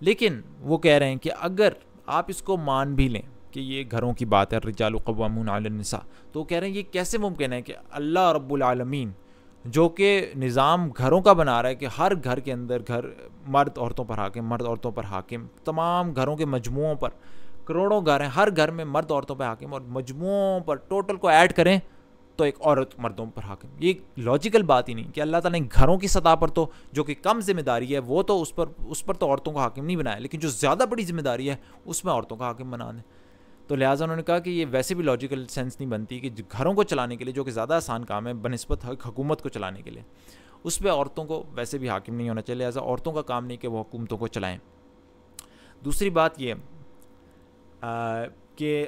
لیکن وہ کہہ رہے ہیں کہ اگر آپ اس کو مان بھی لیں کہ یہ گھروں کی بات ہے الرجال قوامون علی النساء, تو وہ کہہ رہے ہیں یہ کیسے ممکن ہے کہ اللہ رب العالمین جو کہ نظام گھروں کا بنا رہا ہے کہ ہر گھر کے اندر مرد عورتوں پر حاکم, مرد عورتوں پر حاکم, تمام گھروں کے مجموعوں پر, کروڑوں گھر ہیں, ہر گھر میں مرد عورتوں پر حاکم, اور مجموعوں پر ٹوٹل کو ایڈ کریں تو ایک عورت مردوں پر حاکم. یہ لاجیکل بات ہی نہیں کہ اللہ تعالیٰ نے گھروں کی سطح پر تو جو کہ کم ذمہ داری ہے وہ تو اس پر تو عورتوں کو حاکم نہیں بنایا, لیکن جو زیادہ بڑی ذمہ داری ہے اس میں عورتوں کو حاکم بنا دیں. تو لہٰذا انہوں نے کہا کہ یہ ویسے بھی لاجیکل سینس نہیں بنتی کہ گھروں کو چلانے کے لیے جو کہ زیادہ آسان کام ہے بنسبت حکومت کو چلانے کے لیے, اس پہ عورتوں کو ویسے بھی حاکم نہیں ہونا چاہیے. لہٰذا عورتوں کا کام نہیں کہ وہ حکومتوں کو چلائیں. دوسری بات یہ کہ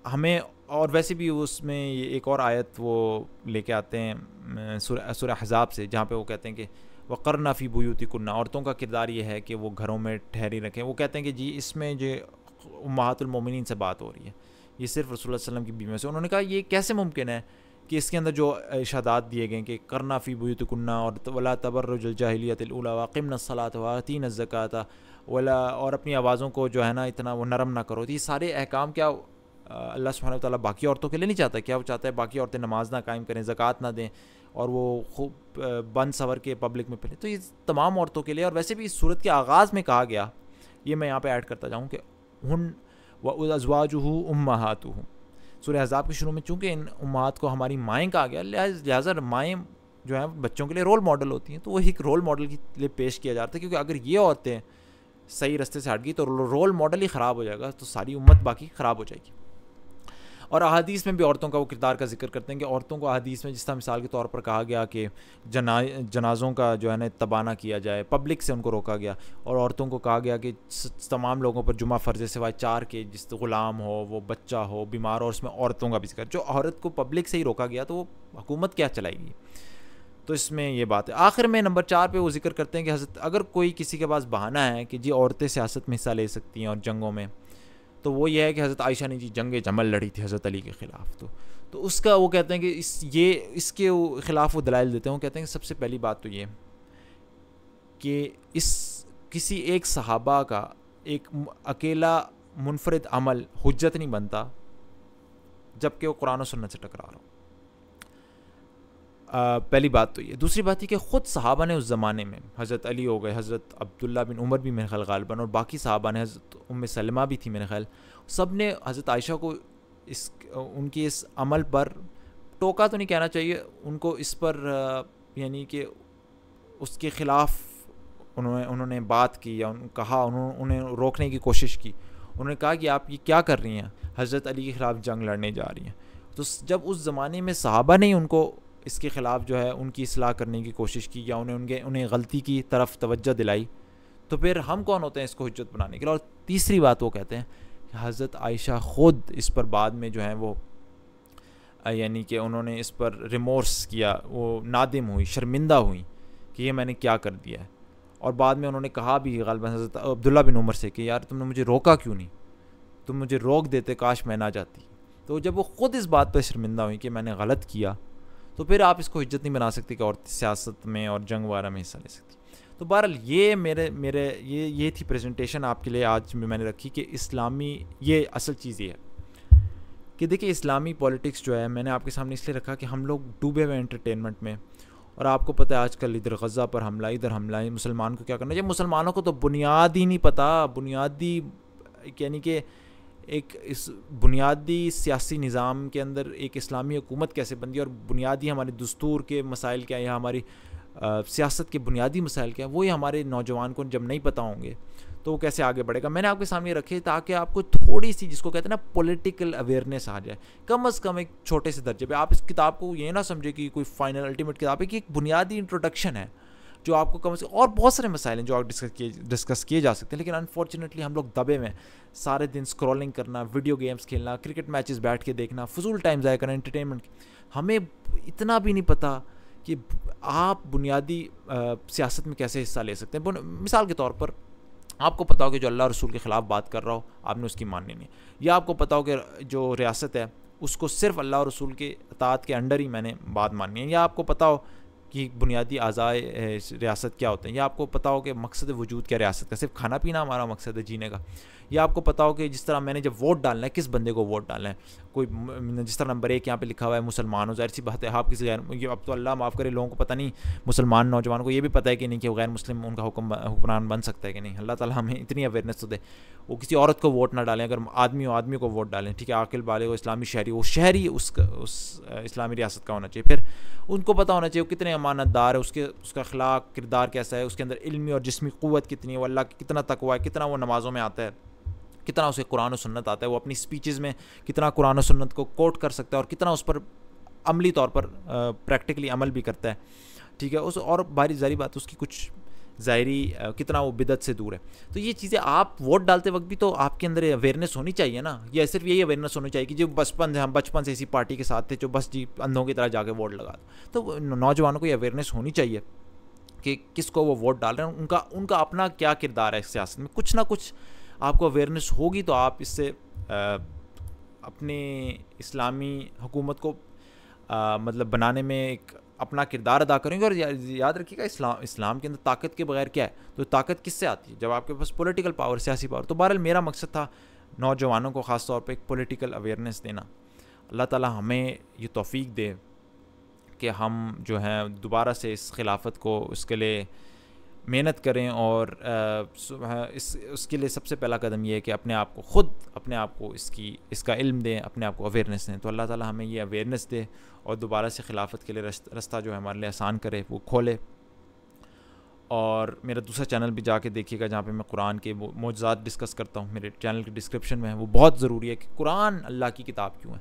ہمیں, اور ویسے بھی اس میں ایک اور آیت وہ لے کے آتے ہیں سورہ احزاب سے, جہاں پہ وہ کہتے ہیں کہ وقرنا فی بیوتکن, عورتوں کا کردار یہ ہے کہ وہ گھروں میں ٹھہری رکھیں. وہ کہتے ہیں کہ جی اس میں جو امہات المومنین سے بات ہو رہی ہے, یہ صرف رسول اللہ صلی اللہ علیہ وسلم کی بیویوں سے. انہوں نے کہا یہ کیسے ممکن ہے کہ اس کے اندر جو ارشادات دیے گئے کہ کرنا فی بیوتکن اور ولا تبرج الجاہلیۃ الاولی واقمنا الصلاۃ وآتینا الزکاۃ ولا, اور اپنی آوازوں کو جو ہے نا اتنا وہ نرم نہ کرو. یہ سارے احکام کیا اللہ سبحانہ وتعالیٰ باقی عورتوں کے لیے نہیں چاہتا؟ کیا وہ چاہتا ہے باقی عورتیں نماز نہ قائم کریں, زکوٰۃ نہ دیں, اور وہ خوب بند سور کے پبلک میں پھریں؟ تو یہ تمام عورتوں کے لیے. اور ویسے بھی اس صورت کے آغاز میں کہا گیا, یہ میں یہاں پہ ایڈ کرتا جاؤں کہ ہن وازواجہ امہاتہم, سورہ احزاب کے شروع میں چونکہ ان امہات کو ہماری مائیں کہا گیا, لہٰذا مائیں جو ہیں بچوں کے لیے رول ماڈل ہوتی ہیں, تو وہ ایک رول ماڈل کے لیے پیش کیا جاتا ہے. کیونکہ اگر یہ عورتیں صحیح راستے سے ہٹ گئی تو رول ماڈل ہی خراب ہو جائے گا, تو ساری امت باقی خراب ہو جائے گی. اور احادیث میں بھی عورتوں کا وہ کردار کا ذکر کرتے ہیں کہ عورتوں کو احادیث میں جس طرح مثال کے طور پر کہا گیا کہ جنازوں کا جو ہے نا اتباع نہ کیا جائے, پبلک سے ان کو روکا گیا. اور عورتوں کو کہا گیا کہ تمام لوگوں پر جمعہ فرض ہے سوائے 4 کے, جس غلام ہو, وہ بچہ ہو, بیمار ہو, اور اس میں عورتوں کا بھی ذکر. جو عورت کو پبلک سے ہی روکا گیا تو وہ حکومت کیا چلائے گی؟ تو اس میں یہ بات ہے. آخر میں نمبر 4 پہ وہ ذکر کرتے ہیں کہ حضرت اگر کوئی کسی کے پاس بہانہ ہے کہ جی عورتیں سیاست میں حصہ لے سکتی ہیں اور جنگوں میں, تو وہ یہ ہے کہ حضرت عائشہ نے جی جنگ جمل لڑی تھی حضرت علی کے خلاف. تو اس کا وہ کہتے ہیں کہ اس کے خلاف وہ دلائل دیتے ہیں. وہ کہتے ہیں کہ سب سے پہلی بات تو یہ کہ کسی ایک صحابہ کا ایک اکیلا منفرد عمل حجت نہیں بنتا جب کہ وہ قرآن و سنت سے ٹکرا رہا ہو. پہلی بات تو یہ. دوسری بات یہ کہ خود صحابہ نے اس زمانے میں, حضرت علی ہو گئے, حضرت عبداللہ بن عمر بھی میرے خیال غالباً, اور باقی صحابہ نے, حضرت ام سلمہ بھی تھی میرے خیال, سب نے حضرت عائشہ کو ان کی اس عمل پر ٹوکا تو نہیں کہنا چاہیے, ان کو اس پر یعنی کہ اس کے خلاف انہوں نے بات کی یا کہا, انہیں روکنے کی کوشش کی. انہوں نے کہا کہ آپ یہ کیا کر رہی ہیں, حضرت علی کے خلاف جنگ لڑنے جا رہی ہیں. تو جب اس زمانے میں صحابہ نے ان کو اس کے خلاف جو ہے ان کی اصلاح کرنے کی کوشش کی یا انہیں غلطی کی طرف توجہ دلائی, تو پھر ہم کون ہوتے ہیں اس کو حجت بنانے کے لیے؟ اور تیسری بات وہ کہتے ہیں کہ حضرت عائشہ خود اس پر بعد میں جو ہیں وہ یعنی کہ انہوں نے اس پر ریمورس کیا, وہ نادم ہوئی, شرمندہ ہوئی کہ یہ میں نے کیا کر دیا ہے. اور بعد میں انہوں نے کہا بھی غالباً حضرت عبداللہ بن عمر سے کہ یار تم نے مجھے روکا کیوں نہیں, تم مجھے روک دیتے, کاش میں نہ جاتی. تو جب وہ خود اس بات پہ شرمندہ ہوئی کہ میں نے غلط کیا, تو پھر آپ اس کو حجت نہیں بنا سکتے کہ عورت سیاست میں اور جنگ وغیرہ میں حصہ لے سکتی. تو بہرحال یہ یہ تھی پریزنٹیشن آپ کے لیے آج میں نے رکھی کہ اسلامی, یہ اصل چیز یہ ہے کہ دیکھیں اسلامی پولیٹکس جو ہے میں نے آپ کے سامنے اس لیے رکھا کہ ہم لوگ ڈوبے ہوئے انٹرٹینمنٹ میں, اور آپ کو پتہ ہے آج کل ادھر غزہ پر حملہ, ادھر حملہ, مسلمان کو کیا کرنا چاہیے. مسلمانوں کو تو بنیاد ہی نہیں پتہ, بنیادی یعنی کہ ایک اس بنیادی سیاسی نظام کے اندر ایک اسلامی حکومت کیسے بندی اور بنیادی ہمارے دستور کے مسائل کیا ہیں یا ہماری سیاست کے بنیادی مسائل کیا ہیں، وہی ہمارے نوجوان کو جب نہیں پتہ ہوں گے تو وہ کیسے آگے بڑھے گا. میں نے آپ کے سامنے رکھے تاکہ آپ کو تھوڑی سی جس کو کہتے ہیں نا پولیٹیکل اویئرنیس آ جائے، کم از کم ایک چھوٹے سے درجے پہ. آپ اس کتاب کو یہ نہ سمجھے کہ کوئی فائنل الٹیمیٹ کتاب ہے، کہ ایک بنیادی انٹروڈکشن ہے جو آپ کو کم از کم، اور بہت سارے مسائل ہیں جو آپ ڈسکس کیے جا سکتے ہیں، لیکن انفارچونیٹلی ہم لوگ دبے میں سارے دن اسکرولنگ کرنا، ویڈیو گیمز کھیلنا، کرکٹ میچز بیٹھ کے دیکھنا، فضول ٹائم ضائع کرنا انٹرٹینمنٹ. ہمیں اتنا بھی نہیں پتہ کہ آپ بنیادی سیاست میں کیسے حصہ لے سکتے ہیں. مثال کے طور پر آپ کو پتہ ہو کہ جو اللہ رسول کے خلاف بات کر رہا ہو آپ نے اس کی ماننی نہیں، یا آپ کو پتہ ہو کہ جو ریاست ہے اس کو صرف اللہ اور رسول کے اطاعت کے انڈر ہی میں نے بات ماننی ہے، یا آپ کو پتہ ہو کہ بنیادی اعضاء ریاست کیا ہوتے ہیں، یا آپ کو پتہ ہو کہ مقصد وجود کیا ریاست کا، صرف کھانا پینا ہمارا مقصد ہے جینے کا، یا آپ کو پتہ ہو کہ جس طرح میں نے جب ووٹ ڈالنا ہے کس بندے کو ووٹ ڈالنا ہے، کوئی جس طرح نمبر 1 یہاں پہ لکھا ہوا ہے مسلمان ہو، ظاہر سی بات ہے آپ کسی غیر، اب تو اللہ معاف کرے لوگوں کو پتہ نہیں، مسلمان نوجوانوں کو یہ بھی پتہ ہے کہ نہیں کہ وہ غیر مسلم ان کا حکمران بن سکتا ہے کہ نہیں. اللہ تعالیٰ ہمیں اتنی اویئرنیس تو دے. وہ کسی عورت کو ووٹ نہ ڈالیں، اگر آدمی ہو آدمی کو ووٹ ڈالیں، ٹھیک ہے، عاقل بالغ اسلامی شہری، وہ شہری اس اسلامی ریاست کا ہونا چاہیے. پھر ان کو پتہ ہونا چاہیے وہ کتنے امانت دار ہے، اس کا اخلاق کردار کیسا ہے، اس کے اندر علمی اور جسمی قوت کتنی ہے، وہ اللہ کی کتنا تقویٰ ہے، کتنا وہ نمازوں میں آتا ہے، کتنا اسے قرآن و سنت آتا ہے، وہ اپنی سپیچز میں کتنا قرآن و سنت کو کوٹ کر سکتا ہے اور کتنا اس پر عملی طور پر پریکٹیکلی عمل بھی کرتا ہے. ٹھیک ہے، اس اور ظاہری بات اس کی کچھ ظاہری کتنا وہ بدعت سے دور ہے. تو یہ چیزیں آپ ووٹ ڈالتے وقت بھی تو آپ کے اندر اویئرنیس ہونی چاہیے نا. یہ صرف یہی اویئرنیس ہونی چاہیے کہ جو ہم بچپن سے اسی پارٹی کے ساتھ تھے جو بس جی اندھوں کی طرح جا کے ووٹ لگا دو. تو نوجوانوں کو یہ اویئرنیس ہونی چاہیے کہ کس کو وہ ووٹ ڈال رہے ہیں، ان کا اپنا کیا کردار ہے سیاست میں. کچھ نہ کچھ آپ کو اویئرنیس ہوگی تو آپ اس سے اپنے اسلامی حکومت کو مطلب بنانے میں ایک اپنا کردار ادا کریں گے. اور یاد رکھیے گا اسلام کے اندر طاقت کے بغیر کیا ہے، تو طاقت کس سے آتی ہے؟ جب آپ کے پاس پولیٹیکل پاور، سیاسی پاور. تو بہرحال میرا مقصد تھا نوجوانوں کو خاص طور پہ ایک پولیٹیکل اویئرنیس دینا. اللہ تعالیٰ ہمیں یہ توفیق دے کہ ہم جو ہیں دوبارہ سے اس خلافت کو، اس کے لیے محنت کریں. اور اس کے لیے سب سے پہلا قدم یہ ہے کہ اپنے آپ کو اس کا علم دیں، اپنے آپ کو اویئرنیس دیں. تو اللہ تعالیٰ ہمیں یہ اویئرنیس دے اور دوبارہ سے خلافت کے لیے رستہ جو ہے ہمارے لیے آسان کرے، وہ کھولے. اور میرا دوسرا چینل بھی جا کے دیکھیے گا جہاں پہ میں قرآن کے معجزات ڈسکس کرتا ہوں، میرے چینل کے ڈسکرپشن میں ہے. وہ بہت ضروری ہے کہ قرآن اللہ کی کتاب کیوں ہے.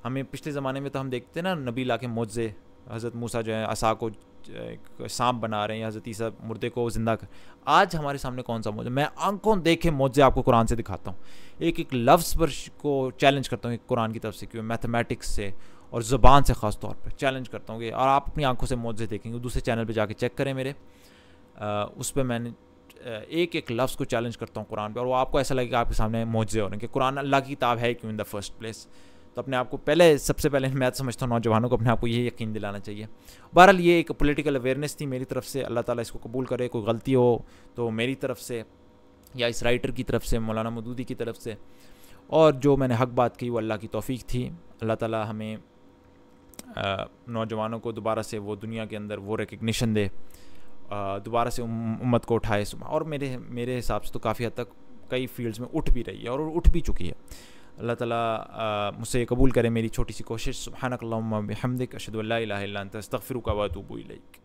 ہمیں پچھلے زمانے میں تو ہم دیکھتے ہیں نا نبی لا کے معجزے، حضرت موسیٰ جو ہے عصا کو ایک سانپ بنا رہے ہیں، یا حضرت عیسیٰ مردے کو زندہ کر. آج ہمارے سامنے کون سا معجزہ؟ میں آنکھوں دیکھے معجزے آپ کو قرآن سے دکھاتا ہوں. ایک لفظ پر کو چیلنج کرتا ہوں کہ قرآن کی طرف سے کیوں، میتھمیٹکس سے اور زبان سے خاص طور پر چیلنج کرتا ہوں کہ، اور آپ اپنی آنکھوں سے معجزے دیکھیں گے. دوسرے چینل پہ جا کے چیک کریں میرے، اس پہ میں نے ایک لفظ کو چیلنج کرتا ہوں قرآن پہ، اور وہ آپ کو ایسا لگے کہ آپ کے سامنے معجزے ہو رہے ہیں کہ قرآن اللہ کی کتاب ہے کیوں ان دا فرسٹ پلیس. تو اپنے آپ کو سب سے پہلے میں سمجھتا ہوں نوجوانوں کو اپنے آپ کو یہ یقین دلانا چاہیے. بہرحال یہ ایک پولیٹیکل اویئرنیس تھی میری طرف سے. اللہ تعالیٰ اس کو قبول کرے. کوئی غلطی ہو تو میری طرف سے یا اس رائٹر کی طرف سے، مولانا مودودی کی طرف سے، اور جو میں نے حق بات کی وہ اللہ کی توفیق تھی. اللہ تعالیٰ ہمیں نوجوانوں کو دوبارہ سے وہ دنیا کے اندر وہ ریکگنیشن دے، دوبارہ سے امت کو اٹھائے. اور میرے حساب سے تو کافی حد تک کئی فیلڈز میں اٹھ بھی رہی ہے اور اٹھ بھی چکی ہے. اللہ تعالیٰ مجھ سے قبول کرے میری چھوٹی سی کوشش. سبحانک اللہم و بحمدک، اشہد ان لا الہ الا انت، استغفرک و اتوب الیک.